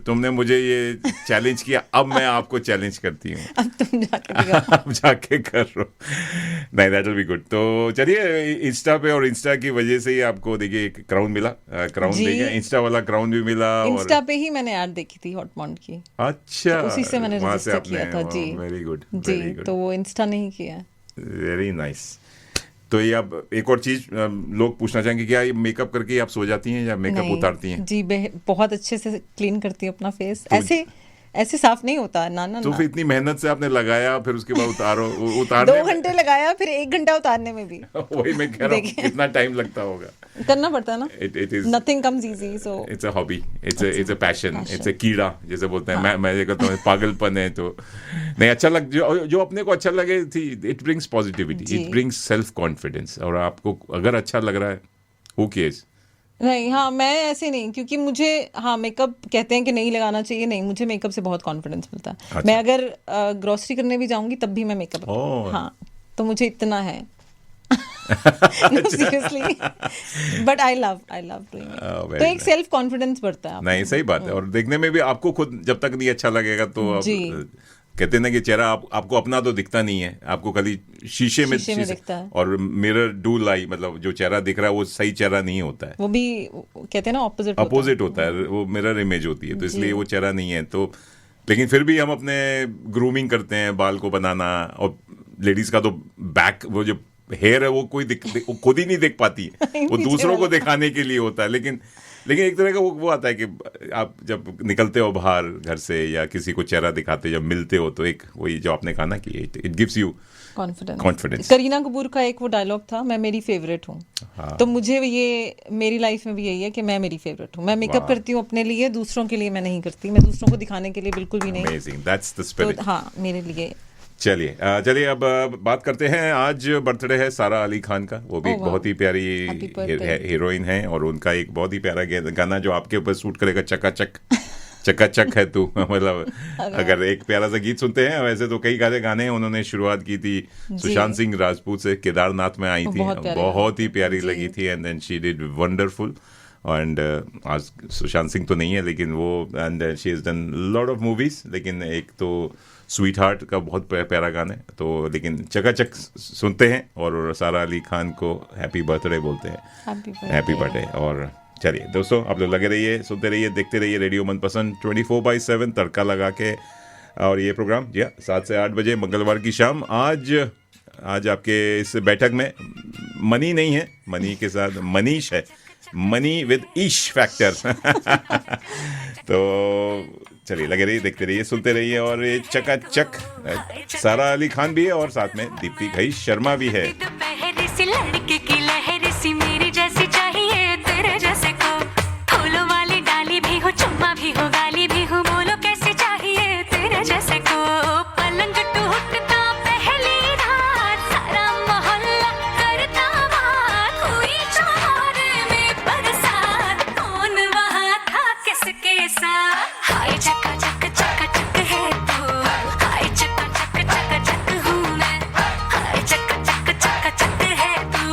तुमने मुझे ये चैलेंज किया, अब मैं आपको चैलेंज करती हूँ, अब तुम जाके कर रो। नहीं, दैट विल बी गुड। तो चलिए, इंस्टा पे, और इंस्टा की वजह से ही आपको देखिए एक क्राउन मिला, क्राउन देखिए, इंस्टा वाला क्राउन भी मिला। इंस्टा पे ही मैंने ऐड देखी थी हॉटमॉन्ड की। अच्छा, उसी से मैंने रजिस्टर किया था। जी, वेरी गुड जी, तो वो इंस्टा नहीं किया। Very nice. तो ये अब एक और चीज लोग पूछना चाहेंगे, क्या ये मेकअप करके आप सो जाती हैं या मेकअप उतारती हैं? जी, बहुत अच्छे से क्लीन करती हूँ अपना फेस, ऐसे साफ नहीं होता ना। तो फिर इतनी मेहनत से आपने लगाया, फिर उसके बाद उतारने 2 घंटे लगाया, फिर 1 घंटा उतारने में भी। वही मैं कह रहा हूँ, कितना टाइम लगता होगा। करना पड़ता है ना, It is nothing comes easy, so it's a hobby, it's a passion, it's a कीड़ा जैसे बोलते हैं. मैं ये कहता हूँ पागलपन है. तो नहीं, अच्छा लग जो अपने को अच्छा लगे थी. It brings positivity, it brings self confidence. और आपको अगर अच्छा लग रहा है, who cares? नहीं, हाँ मैं ऐसे नहीं, क्योंकि मुझे, हाँ मेकअप कहते हैं कि नहीं लगाना चाहिए, नहीं, मुझे मेकअप से बहुत कॉन्फिडेंस मिलता है. अच्छा. मैं अगर ग्रोसरी करने भी जाऊंगी तब भी मैं मेकअप, हाँ, तो मुझे इतना है. No, seriously, but I love doing it. तो एक सेल्फ कॉन्फिडेंस बढ़ता है. नहीं, सही बात है. और देखने में भी आपको खुद जब तक नहीं अच्छा लगेगा तो अब कहते हैं ना कि चेहरा आपको अपना तो दिखता नहीं है, आपको खाली शीशे में दिखता है. और मिरर डू लाई, मतलब जो चेहरा दिख रहा है वो सही चेहरा नहीं होता है, वो भी कहते हैं ना अपोजिट होता है, वो मिरर इमेज होती है. तो इसलिए वो चेहरा नहीं है. तो लेकिन फिर भी हम अपने ग्रूमिंग करते हैं, बाल को बनाना. और लेडीज का तो बैक, वो जो हेयर है वो वो खुद ही नहीं देख पाती है, वो दूसरों को दिखाने के लिए होता है. लेकिन एक तरह का वो आता है कि आप जब निकलते हो बाहर घर से या किसी को चेहरा दिखाते, जब मिलते हो, तो एक वही जो आपने कहा ना कि it gives you confidence. Kareena Kapoor का एक वो डायलॉग था, मैं मेरी फेवरेट हूँ. तो मुझे ये मेरी लाइफ में भी यही है कि मैं मेरी फेवरेट हूँ. मैं मेकअप करती हूँ अपने लिए, दूसरों के लिए मैं नहीं करती. मैं दूसरों को दिखाने के लिए बिल्कुल भी नहीं. Amazing, that's the spirit. तो हाँ, मेरे लिए. चलिए अब बात करते हैं. आज बर्थडे है सारा अली खान का. वो भी एक बहुत ही प्यारी हीरोइन है, और उनका एक बहुत ही प्यारा गाना जो आपके ऊपर सूट करेगा, चकाचक है तू. मतलब अगर एक प्यारा सा गीत सुनते हैं. वैसे तो कई गाने उन्होंने शुरुआत की थी सुशांत सिंह राजपूत से, केदारनाथ में आई थी, बहुत ही प्यारी लगी थी. And then she did wonderful. And आज सुशांत सिंह तो नहीं है, लेकिन वो, and she has done lot of movies. लेकिन एक तो स्वीट हार्ट का बहुत प्यारा गाना है. तो लेकिन चकाचक सुनते हैं और सारा अली खान को हैप्पी बर्थडे बोलते हैं. Happy birthday. और चलिए दोस्तों, आप लोग लगे रहिए, सुनते रहिए, देखते रहिए रेडियो मनपसंद 24/7 तड़का लगा के. और ये प्रोग्राम जी 7 से 8 बजे मंगलवार की शाम. आज आपके इस बैठक में मनी नहीं है, मनी के साथ मनीष है. Money with ish factor. तो चलिए लगे रहिए, देखते रहिए, सुनते रहिए. और ये चकाचक सारा अली खान भी है और साथ में दीप्ति घई शर्मा भी है. लड़के की लहर सी मेरी जैसी चाहिए, तेरे जैसे को. फूलों वाली डाली भी हो, चुम्मा भी हो, गाली भी हो, बोलो कैसे चाहिए तेरे जैसे को. पलंग टूटता पहली रात, सारा मोहल्ला करता बात. हुई चौहान में बरसात, कौन वहाँ था किसके साथ. हाय चकाचक चकाचक है तू, हाय चकाचक चकाचक हूँ मैं. हाय चकाचक चकाचक है तू,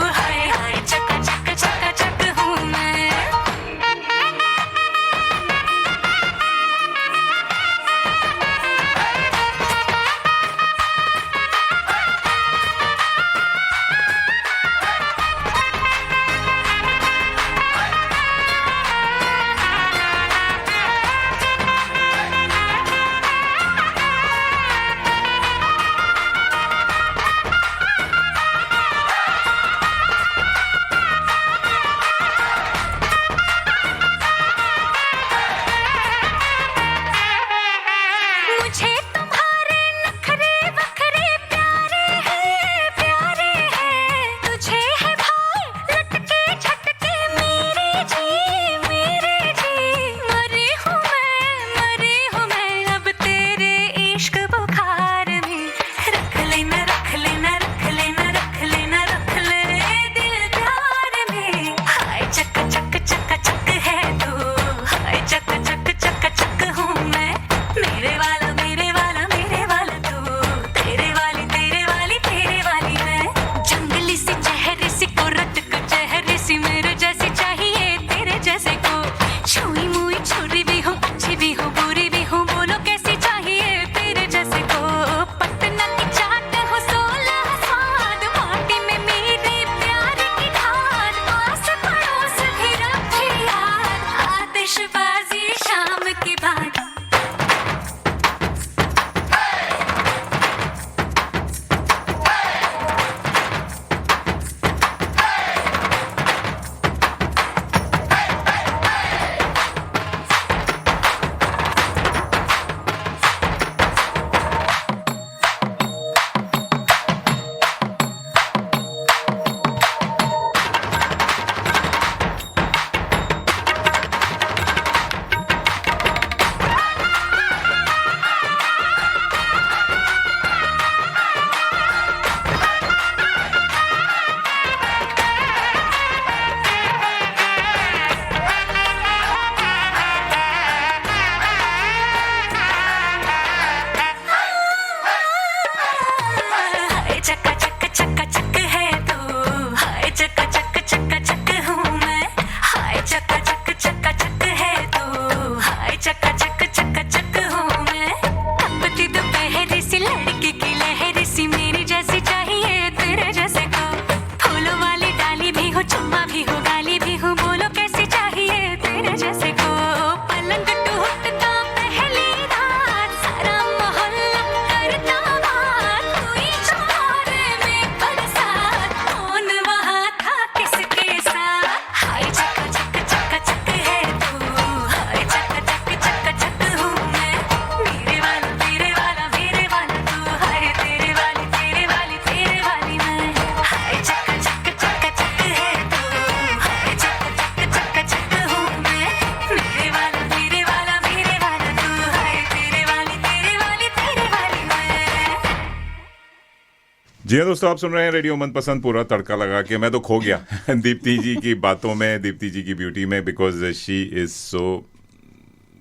जी हाँ दोस्तों, आप सुन रहे हैं रेडियो मनपसंद, पूरा तड़का लगा के। मैं तो खो गया दीप्ति जी की बातों में, दीप्ति जी की ब्यूटी में, बिकॉज शी इज सो,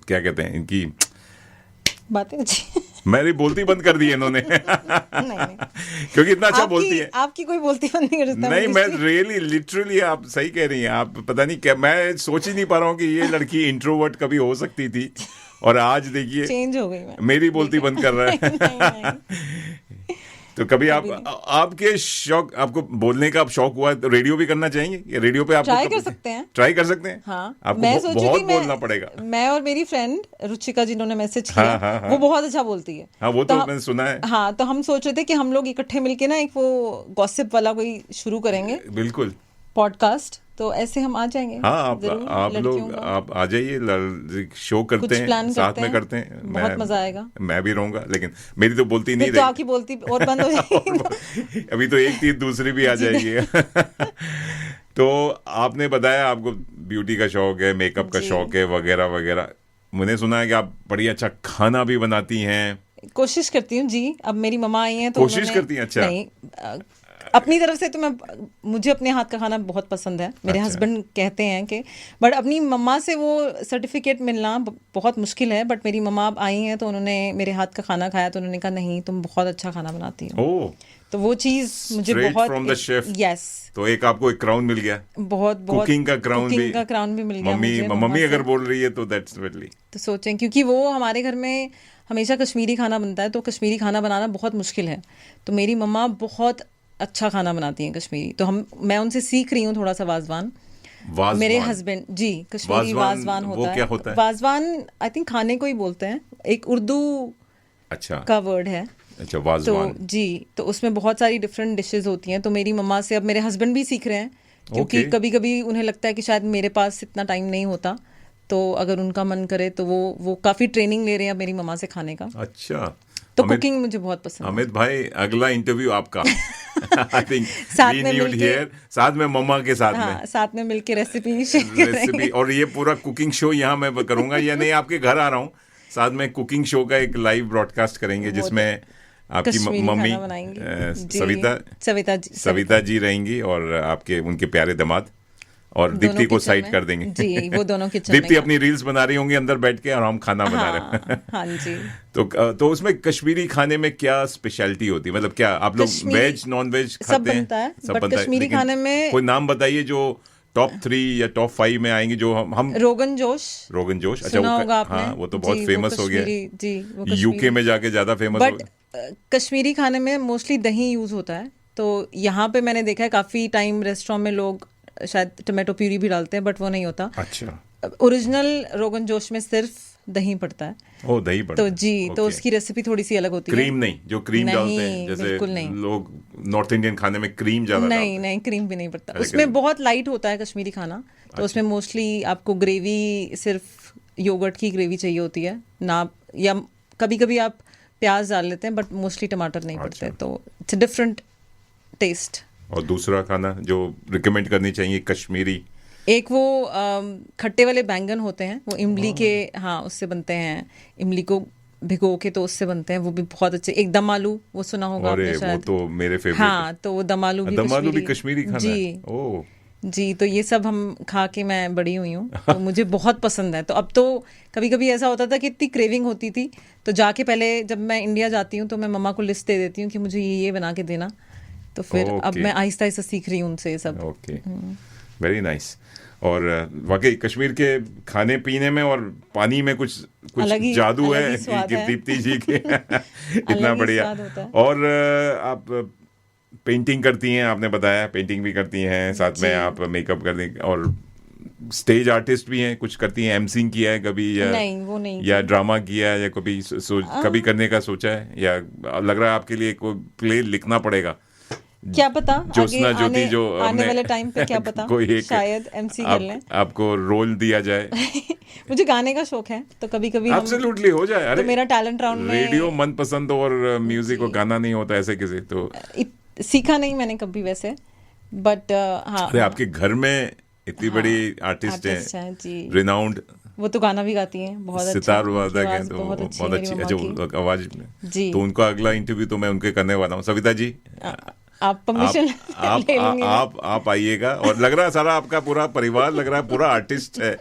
क्या कहते हैं इनकी बातें अच्छी मेरी बोलती बंद कर दी है इन्होंने नहीं। क्योंकि इतना अच्छा बोलती है। आपकी कोई बोलती बंद नहीं कर सकता। नहीं, मैं रियली लिटरली, आप सही कह रही हैं। आप पता नहीं क्या, मैं सोच ही नहीं पा रहा हूँ कि ये लड़की इंट्रोवर्ट कभी हो सकती थी, और आज देखिए चेंज हो गई मैं। मेरी बोलती बंद कर रहा है। नहीं। तो कभी आपके शौक, आपको बोलने का अब शौक हुआ तो रेडियो भी करना चाहेंगे? रेडियो पे आप ट्राई कर सकते हैं। ट्राई कर सकते हैं। हाँ, आपको मैं सोच रही बहुत थी बोलना पड़ेगा। मैं और मेरी फ्रेंड रुचिका जिन्होंने मैसेज किया, हाँ। वो बहुत अच्छा बोलती है। हाँ, वो तो मैंने सुना है। हाँ, तो हम सोच रहे थे कि हम लोग इकट्ठे मिलके ना एक वो गॉसिप वाला कोई शुरू करेंगे, बिल्कुल पॉडकास्ट। तो ऐसे हम आ जाएंगे। हाँ, आप लड़कियों लोग का। आप आ जाइए, शो करते कुछ हैं, प्लान साथ में करते हैं। बहुत मजा आएगा। मैं भी रहूंगा, लेकिन मेरी तो बोलती नहीं फिर तो रही। आपकी बोलती और बंद हो जाएगी। अभी तो एक थी, दूसरी भी आ जाएगी। तो आपने बताया आपको ब्यूटी का शौक है, मेकअप का शौक है, वगैरह वगैरह। मैंने सुना है कि आप बड़ी अच्छा खाना भी बनाती हैं। कोशिश करती हूँ जी। अब मेरी मम्मा आई हैं तो कोशिश करती हैं? अच्छा। नहीं, अपनी तरफ से तो मुझे अपने हाथ का खाना बहुत पसंद है। मेरे अच्छा। हस्बैंड कहते हैं कि, बट अपनी मम्मा से वो सर्टिफिकेट मिलना बहुत मुश्किल है। बट मेरी मम्मा अब आई हैं तो उन्होंने मेरे हाथ का खाना खाया तो उन्होंने कहा नहीं, तुम बहुत अच्छा खाना बनाती हो। ओह, तो वो चीज़ मुझे Straight बहुत, from the chef। यस, तो एक आपको एक क्राउन मिल गया। बहुत कुकिंग का क्राउन भी मिल गया मम्मी मुझे मम्मा मम्मी से। अगर बोल रही है तो दैट्स रियली। तो सोचें, क्योंकि वो हमारे घर में हमेशा कश्मीरी खाना बनता है, तो कश्मीरी खाना बनाना बहुत मुश्किल है। तो मेरी मम्मा बहुत अच्छा खाना बनाती हैं कश्मीरी। तो मैं उनसे सीख रही हूँ थोड़ा सा वाजवान। मेरे हस्बैंड जी, कश्मीरी वाजवान होता है। वो क्या होता है? वाजवान आई थिंक खाने को ही बोलते हैं, एक उर्दू अच्छा का वर्ड है। अच्छा, वाजवान। तो जी, तो उसमें बहुत सारी डिफरेंट डिशेस होती हैं। तो मेरी मम्मा से अब मेरे हस्बैंड भी सीख रहे हैं, क्योंकि कभी कभी उन्हें लगता है कि शायद मेरे पास इतना टाइम नहीं होता, तो अगर उनका मन करे तो वो काफ़ी ट्रेनिंग ले रहे हैं मेरी मम्मा से खाने का। अच्छा, तो कुकिंग मुझे बहुत पसंद है। अमित भाई, अगला इंटरव्यू आपका। आई थिंक साथ में मिलके, साथ में मम्मा के साथ हाँ, में साथ में मिलके रेसिपी शेयर करेंगे। और ये पूरा कुकिंग शो यहाँ मैं करूंगा, या नहीं आपके घर आ रहा हूँ, साथ में कुकिंग शो का एक लाइव ब्रॉडकास्ट करेंगे, जिसमें आपकी मम्मी सविता जी रहेंगी, और आपके उनके प्यारे दामाद, और दीप्ति को साइड कर देंगे जी, वो दोनों किचन दीप्ति अपनी रील्स बना रही होंगी अंदर बैठ के, और हम खाना बना रहे हैं। हाँ जी। तो उसमें कश्मीरी खाने में क्या स्पेशलिटी होती है? मतलब क्या आप लोग वेज नॉन वेज खाते हैं? सब बनता है, बट कश्मीरी खाने में कोई नाम बताइए जो टॉप 3 या टॉप 5 में आएंगे, जो हम रोगन जोश। अच्छा, सुना होगा आपने? हाँ, वो तो बहुत फेमस हो गया जी, यूके में जाके ज्यादा फेमस हो गया। बट कश्मीरी खाने में मोस्टली दही यूज होता है। तो यहाँ पे मैंने देखा है काफी टाइम रेस्टोरेंट में लोग शायद टोमेटो प्यूरी भी डालते हैं, बट वो नहीं होता। अच्छा, ओरिजिनल रोगन जोश में सिर्फ दही पड़ता है। ओ, दही पड़ता तो है। जी, तो उसकी रेसिपी थोड़ी सी अलग होती है। क्रीम नहीं, जो क्रीम डालते हैं, जैसे बिल्कुल नहीं। लोग नॉर्थ इंडियन खाने में क्रीम ज्यादा डालते हैं। नहीं, क्रीम भी नहीं पड़ता उसमें। बहुत लाइट होता है कश्मीरी खाना। तो उसमें मोस्टली आपको ग्रेवी, सिर्फ योगर्ट की ग्रेवी चाहिए होती है ना, या कभी कभी आप प्याज डाल लेते हैं, बट मोस्टली टमाटर नहीं पड़ते। तो इट्स डिफरेंट टेस्ट। और दूसरा खाना जो रिकमेंड करनी चाहिए कश्मीरी, एक वो खट्टे वाले बैंगन होते हैं, वो इमली के, हाँ, उससे बनते हैं। इमली को भिगो के तो उससे बनते हैं, वो भी बहुत अच्छे। एक दम आलू, वो सुना होगा आपने शायद। वो तो मेरे फेवरेट। हाँ, तो वो दम आलू भी कश्मीरी खाना जी है। ओह जी, तो ये सब हम खा के मैं बड़ी हुई हूँ, तो मुझे बहुत पसंद है। तो अब तो कभी कभी ऐसा होता था कि इतनी क्रेविंग होती थी, तो जाके पहले जब मैं इंडिया जाती हूँ तो मैं मम्मा को लिस्ट दे देती हूँ कि मुझे ये बना के देना। तो फिर अब मैं आहिस्ता आहिस्ता सीख रही हूँ उनसे ये सब। Okay, very nice. और वाकई कश्मीर के खाने पीने में और पानी में कुछ जादू है कि दीप्ति जी के इतना बढ़िया। और आप पेंटिंग करती हैं, आपने बताया पेंटिंग भी करती हैं, साथ में आप मेकअप करती हैं, और स्टेज आर्टिस्ट भी हैं, कुछ करती हैं। एमसिंग किया है कभी, या नहीं, वो नहीं, या ड्रामा किया है, या कभी कभी करने का सोचा है, या लग रहा है आपके लिए कोई प्ले लिखना पड़ेगा? क्या पता ज्योत्सना ज्योति जो आने वाले टाइम पे, क्या पता कोई एक शायद एमसी कर लें, आपको रोल दिया जाए। मुझे गाने का शौक है, तो कभी कभी एब्सोल्युटली हो जाए। अरे तो मेरा टैलेंट राउंड में रेडियो मनपसंद और म्यूजिक और गाना नहीं होता ऐसे किसी, तो सीखा नहीं मैंने कभी वैसे, बट हाँ। अरे आपके घर में इतनी बड़ी आर्टिस्ट हैं, जी, रिनाउंड, वो तो गाना भी गाती हैं, बहुत अच्छा। सितार उनकी वादक है आवाज़ तो बहुत अच्छी है बहुत मेरी अच्छी। मम्मा अच्छा, की। वो आवाज जी। तो उनका अगला इंटरव्यू तो मैं उनके करने वाला हूँ। सविता जी, आप परमिशन आप ले लेंगे? आप आइएगा। और लग रहा है सारा आपका पूरा परिवार, लग रहा है पूरा आर्टिस्ट है।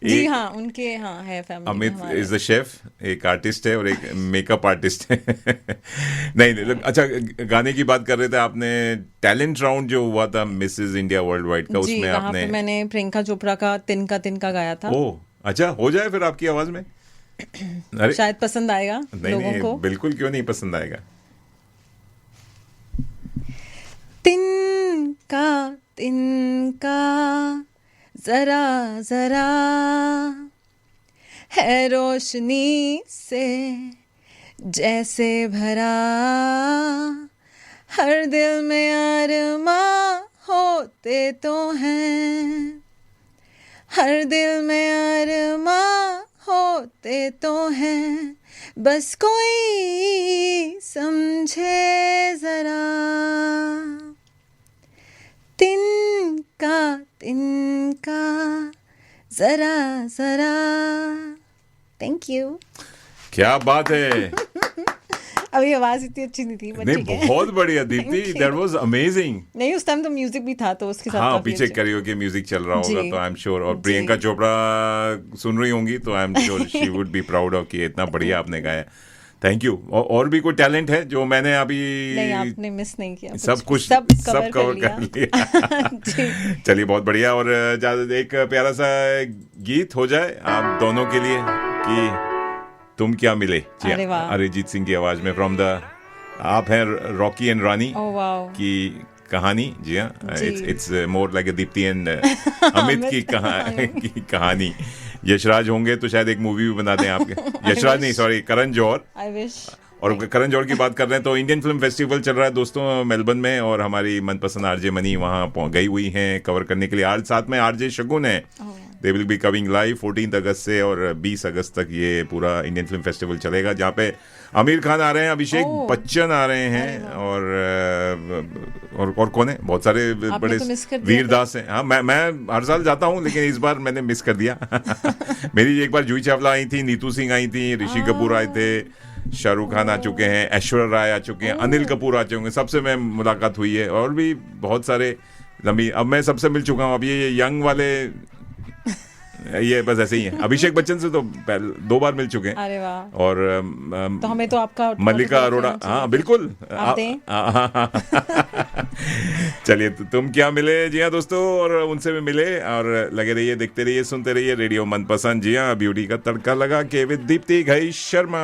जी एक हाँ, उनके हाँ है फैमिली में अमित हमारे। इज द शेफ, एक आर्टिस्ट है और एक मेकअप आर्टिस्ट है। नहीं नहीं, लोग अच्छा गाने की बात कर रहे थे आपने। टैलेंट राउंड जो हुआ था मिसेस इंडिया वर्ल्ड वाइड का, जी, उसमें वहाँ आपने पे मैंने प्रियंका चोपड़ा का तिनका गाया था। ओ अच्छा, हो जाए फिर आपकी आवाज में। अरे शायद पसंद आएगा नहीं लोगों नहीं, को। बिल्कुल क्यों नहीं पसंद आएगा। तिनका जरा जरा है रोशनी से जैसे भरा, हर दिल में अरमां होते तो हैं, हर दिल में अरमां होते तो हैं, बस कोई समझे जरा। तिनका जरा जरा। Thank you. क्या बात है। अभी आवाज इतनी अच्छी नहीं थी, but नहीं, ठीक है। बहुत बढ़िया Deepti, Thank you. That was amazing. नहीं, उस टाइम तो म्यूजिक भी था तो उसके साथ हाँ, काफी पीछे अच्छा। कैरियोके म्यूजिक चल रहा होगा जी। तो आई एम श्योर। और जी। प्रियंका चोपड़ा सुन रही होंगी तो आई am sure she would be proud of कि इतना बढ़िया आपने गाया। Thank you. और भी कोई टैलेंट है जो मैंने अभी नहीं, आपने मिस नहीं किया सब कुछ सब सब कवर कर लिया। जी। चलिए बहुत बढ़िया। और एक प्यारा सा गीत हो जाए आप दोनों के लिए कि तुम क्या मिले। जी अरे वाह। अरिजीत सिंह की आवाज में फ्रॉम द, आप हैं Rocky and Rani oh wow. की कहानी। जी हाँ, जी। It's more like Deepti and Amit की कहानी। यशराज होंगे तो शायद एक मूवी भी बना दें आपके। यशराज नहीं, sorry, Karan Johar. I wish. और करण जौहर की बात कर रहे हैं तो इंडियन फिल्म फेस्टिवल चल रहा है दोस्तों मेलबर्न में, और हमारी मनपसंद आरजे मनी वहाँ गई हुई हैं कवर करने के लिए। आज साथ में आरजे शगुन है, they will be coming live 14 अगस्त से और 20 अगस्त तक ये पूरा इंडियन फिल्म फेस्टिवल चलेगा, जहाँ पे आमिर खान आ रहे हैं, अभिषेक बच्चन आ रहे हैं और कौन है, बहुत सारे बड़े तो मिस कर दिया वीरदास हैं। हाँ, मैं हर साल जाता हूँ लेकिन इस बार मैंने मिस कर दिया। मेरी एक बार जूही चावला आई थी, नीतू सिंह आई थी, ऋषि कपूर आए थे, शाहरुख खान आ चुके हैं, ऐश्वर्या राय आ चुके हैं, अनिल कपूर आ चुके हैं, सबसे मैं मुलाकात हुई है। और भी बहुत सारे लंबी, अब मैं सबसे मिल चुका हूँ। अब ये यंग वाले ये बस ऐसे ही है। अभिषेक बच्चन से तो 2 बार मिल चुके हैं। अरे वाह। और तो हमें तो आपका मल्लिका अरोड़ा, हाँ बिल्कुल आप दें। चलिए तुम क्या मिले। जी हाँ दोस्तों, और उनसे भी मिले। और लगे रहिए, देखते रहिए, सुनते रहिए रेडियो मनपसंद। जी हाँ, ब्यूटी का तड़का लगा के विद दीप्ति घई शर्मा।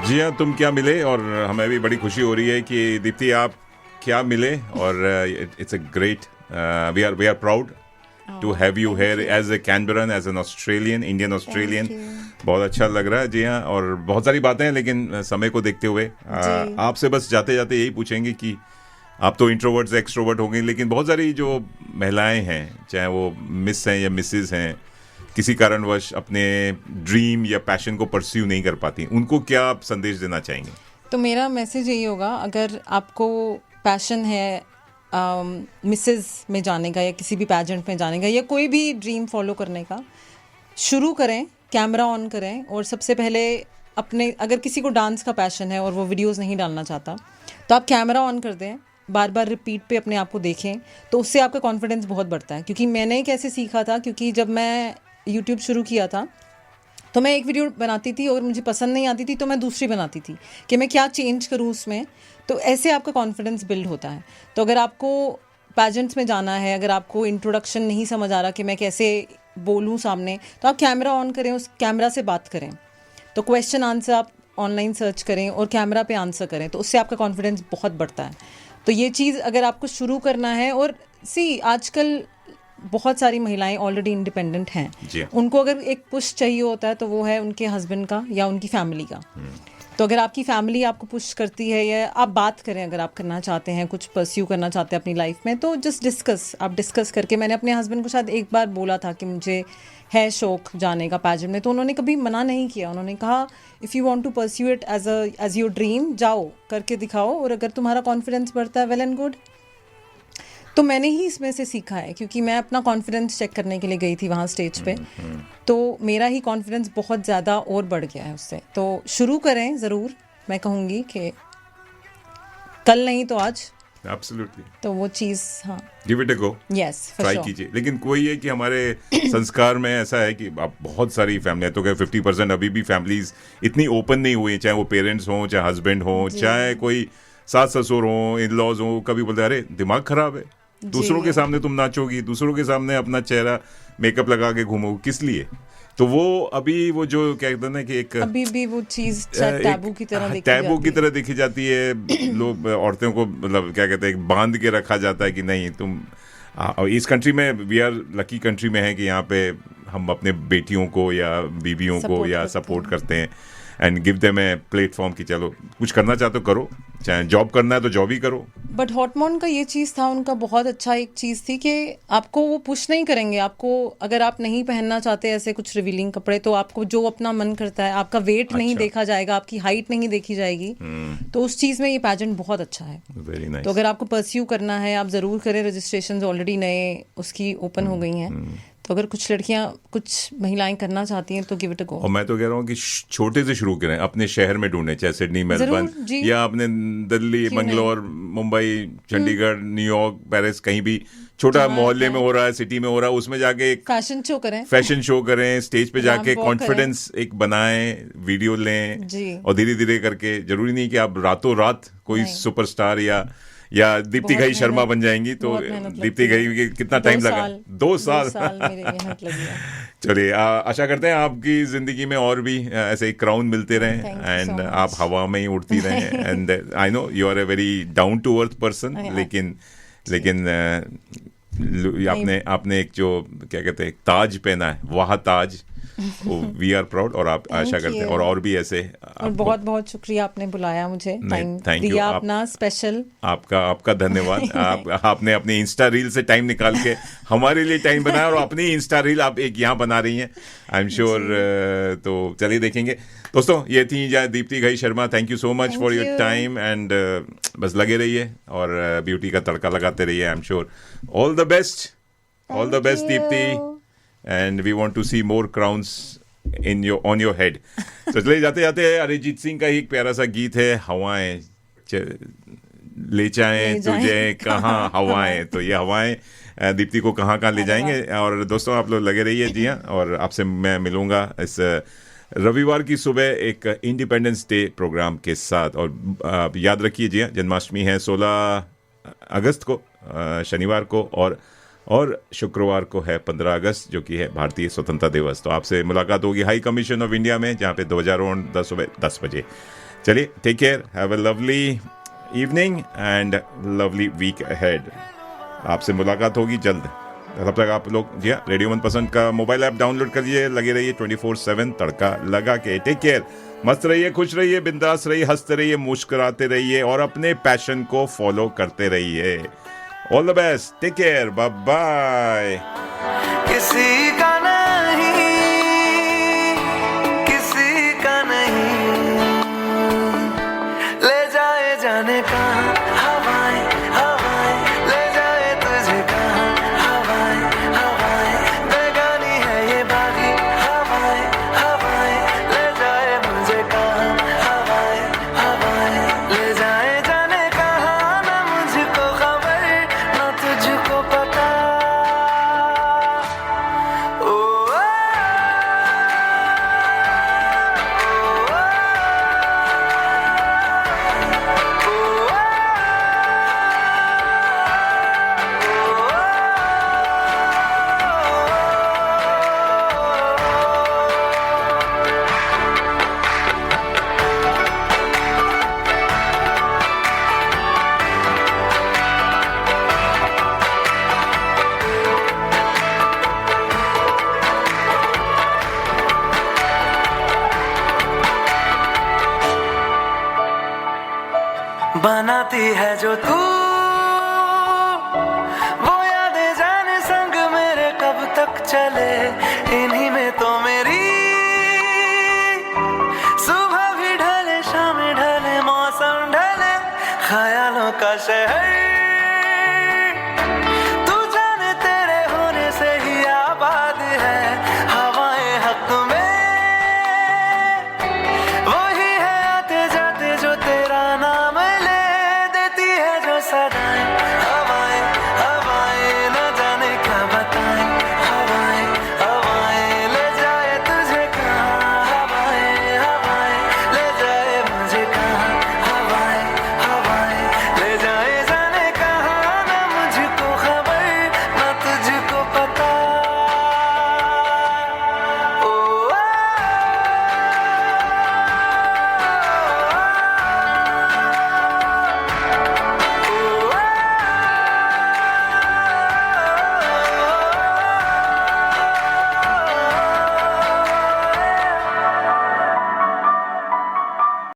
जी हाँ, तुम क्या मिले। और हमें भी बड़ी खुशी हो रही है कि दीप्ति आप क्या मिले। और it's a great, we are proud to have you here as a Canberran, as an Australian, Indian Australian. बहुत अच्छा लग रहा है। जी हाँ, और बहुत सारी बातें हैं लेकिन समय को देखते हुए आपसे बस जाते जाते यही पूछेंगे कि आप तो इंट्रोवर्ट से एक्सट्रोवर्ट हो गई, लेकिन बहुत सारी जो महिलाएं हैं, चाहे वो मिस हैं या मिसेज हैं, किसी कारणवश अपने ड्रीम या पैशन को परस्यू नहीं कर पाती, उनको क्या आप संदेश देना चाहेंगे? तो मेरा मैसेज यही होगा, अगर आपको पैशन है मिसेस में जाने का या किसी भी पैजेंट में जाने का या कोई भी ड्रीम फॉलो करने का, शुरू करें, कैमरा ऑन करें। और सबसे पहले अपने, अगर किसी को डांस का पैशन है और वो वीडियोस नहीं डालना चाहता तो आप कैमरा ऑन कर दें, बार बार रिपीट पे अपने आप को देखें, तो उससे आपका कॉन्फिडेंस बहुत बढ़ता है। क्योंकि मैंने कैसे सीखा था, क्योंकि जब मैं यूट्यूब शुरू किया था तो मैं एक वीडियो बनाती थी और मुझे पसंद नहीं आती थी तो मैं दूसरी बनाती थी कि मैं क्या चेंज करूँ उसमें। तो ऐसे आपका कॉन्फिडेंस बिल्ड होता है। तो अगर आपको पैजेंट्स में जाना है, अगर आपको इंट्रोडक्शन नहीं समझ आ रहा कि मैं कैसे बोलूँ सामने, तो आप कैमरा ऑन करें, उस कैमरा से बात करें, तो क्वेश्चन आंसर आप ऑनलाइन सर्च करें और कैमरा पे आंसर करें, तो उससे आपका कॉन्फिडेंस बहुत बढ़ता है। तो ये चीज़ अगर आपको शुरू करना है, और आजकल बहुत सारी महिलाएं ऑलरेडी इंडिपेंडेंट हैं, जी। उनको अगर एक पुश चाहिए होता है तो वो है उनके हस्बैंड का या उनकी फैमिली का। तो अगर आपकी फैमिली आपको पुश करती है, या आप बात करें, अगर आप करना चाहते हैं, कुछ परस्यू करना चाहते हैं अपनी लाइफ में, तो जस्ट आप डिस्कस करके, मैंने अपने हस्बैंड को शायद एक बार बोला था कि मुझे है शौक जाने का पैजेंट में, तो उन्होंने कभी मना नहीं किया। उन्होंने कहा if you want to pursue it as your dream, जाओ करके दिखाओ, और अगर तुम्हारा कॉन्फिडेंस बढ़ता है, वेल एंड गुड। तो मैंने ही इसमें से सीखा है, क्योंकि मैं अपना कॉन्फिडेंस चेक करने के लिए गई थी वहाँ स्टेज पे, तो मेरा ही कॉन्फिडेंस बहुत ज़्यादा और बढ़ गया है उससे। तो शुरू करें ज़रूर, मैं कहूँगी कि कल नहीं तो आज। एब्सोल्युटली। तो वो चीज़, हाँ, give it a go, yes, try कीजिए। लेकिन कोई है कि हमारे संस्कार में ऐसा है कि आप बहुत सारी फैमिलियाँ, तो क्या 50% अभी भी फैमिलीज इतनी ओपन नहीं हुई, चाहे वो पेरेंट्स हों, चाहे हस्बैंड हों, चाहे कोई सास ससुर हों, इन लॉज हों, कभी बोलते हैं अरे दिमाग खराब है, दूसरों के सामने तुम नाचोगी, दूसरों के सामने अपना चेहरा मेकअप लगा के घूमोगे, किस लिए? तो वो अभी वो जो क्या कहते हैं ना कि एक अभी भी वो चीज़ टैबू की तरह देखी टैबू जाती की है। तरह देखी जाती है। लोग औरतों को मतलब क्या कहते हैं, बांध के रखा जाता है कि नहीं तुम। इस कंट्री में वी आर लकी कंट्री में है कि यहाँ पे हम अपने बेटियों को या बीबियों को Support या करते सपोर्ट करते हैं, and give them a platform कि चलो कुछ करना चाहते हो करो, चाहे जॉब करना है तो जॉब ही करो। बट हॉटमॉन का ये चीज़ था, उनका बहुत अच्छा एक चीज़ थी कि आपको वो पुश नहीं करेंगे। आपको अगर आप नहीं पहनना चाहते ऐसे कुछ रिवीलिंग कपड़े, तो आपको जो अपना मन करता है, आपका वेट नहीं अच्छा। देखा जाएगा, आपकी हाइट नहीं देखी जाएगी, तो उस चीज़ में ये पैजेंट बहुत अच्छा है। Very nice. तो अगर आपको परस्यू करना है, आप ज़रूर करें। रजिस्ट्रेशन ऑलरेडी नए उसकी ओपन हो गई हैं, तो अगर कुछ लड़कियां, कुछ महिलाएं करना चाहती हैं तो गिव इट अ गो। और मैं तो कह रहा हूँ कि छोटे से शुरू करें, अपने शहर में ढूंढें, चाहे सिडनी, मेलबर्न, जी। या अपने दिल्ली, क्यों नहीं? मंगलौर, मुंबई, चंडीगढ़, न्यूयॉर्क, पेरिस, कहीं भी छोटा जहाँ मोहल्ले है। में हो रहा है, सिटी में हो रहा है, उसमें जाके एक फैशन शो करें, फैशन शो करें, स्टेज पे जाके Ramp walk कॉन्फिडेंस एक बनाएं, वीडियो लें, जी। और धीरे धीरे करके, जरूरी नहीं कि आप रातों रात कोई नहीं। सुपरस्टार या दीप्ति बहुत घई शर्मा मेहनत- बन जाएंगी। तो बहुत मेहनत दीप्ति लगती है। घई के कितना टाइम लगा? 2 साल। 2 साल मेरी मेहनत लगी है। चलिए, आशा करते हैं आपकी जिंदगी में और भी ऐसे क्राउन मिलते रहें, Thank you and so much. आप हवा में ही उड़ती रहें। And I know you are a very down to earth person, लेकिन आपने एक जो क्या कहते हैं ताज पहना है, वह ताज, वी आर प्राउड, और आप आशा करते हैं और भी ऐसे। और बहुत बहुत शुक्रिया आपने बुलाया मुझे, टाइम thank you। दिया अपना स्पेशल। आपका धन्यवाद। आपने अपनी इंस्टा रील से टाइम निकाल के हमारे लिए टाइम बनाया, और अपनी इंस्टा रील आप एक यहाँ बना रही हैं, आई एम श्योर। तो चलिए देखेंगे दोस्तों, ये थी Deepti Ghai Sharma. Thank you so much for your time, and बस लगे रहिए और ब्यूटी का तड़का लगाते रहिए। I am sure all the best, all the best Deepti, and we want to see more crowns on your head. तो चलिए जाते जाते अरिजीत सिंह का ही एक प्यारा सा गीत है, हवाएं ले जाएं तुझे कहाँ हवाएं। तो ये हवाएं दीप्ति को कहाँ कहाँ ले जाएंगे। और दोस्तों आप लोग लगे रहिए, जी हाँ, और आपसे मैं मिलूंगा इस रविवार की सुबह एक इंडिपेंडेंस डे प्रोग्राम के साथ। और आप याद रखिए, जी हाँ, जन्माष्टमी है 16 अगस्त को, शनिवार को, और शुक्रवार को है 15 अगस्त, जो कि है भारतीय स्वतंत्रता दिवस। तो आपसे मुलाकात होगी हाई कमीशन ऑफ इंडिया में, जहाँ पे 2010 सुबह 10 बजे। चलिए, take care, have a lovely evening and lovely week ahead. आपसे मुलाकात होगी जल्द। तब तक आप लोग, जी हाँ, रेडियो मनपसंद का मोबाइल ऐप डाउनलोड करिए, लगे रहिए 24/7 तड़का लगा के। टेक केयर, मस्त रहिए, खुश रहिए, बिंदास रहिए, हंसते रहिए, मुस्कुराते रहिए, और अपने पैशन को फॉलो करते रहिए। All the best, take care, bye bye. किसी का नहीं, किसी का नहीं, ले जाए जाने का हवाएं, हवाएं, ले जाए तुझे कहाँ हवाएं, हवाएं, बेगानी है ये बागी हवाएं, हवाएं, ले जाए मुझे कहाँ हवाएं, हवाएं, ले जाए जाने कहाँ, ना मुझको खबर ना तुझको पता। बनाती है जो तू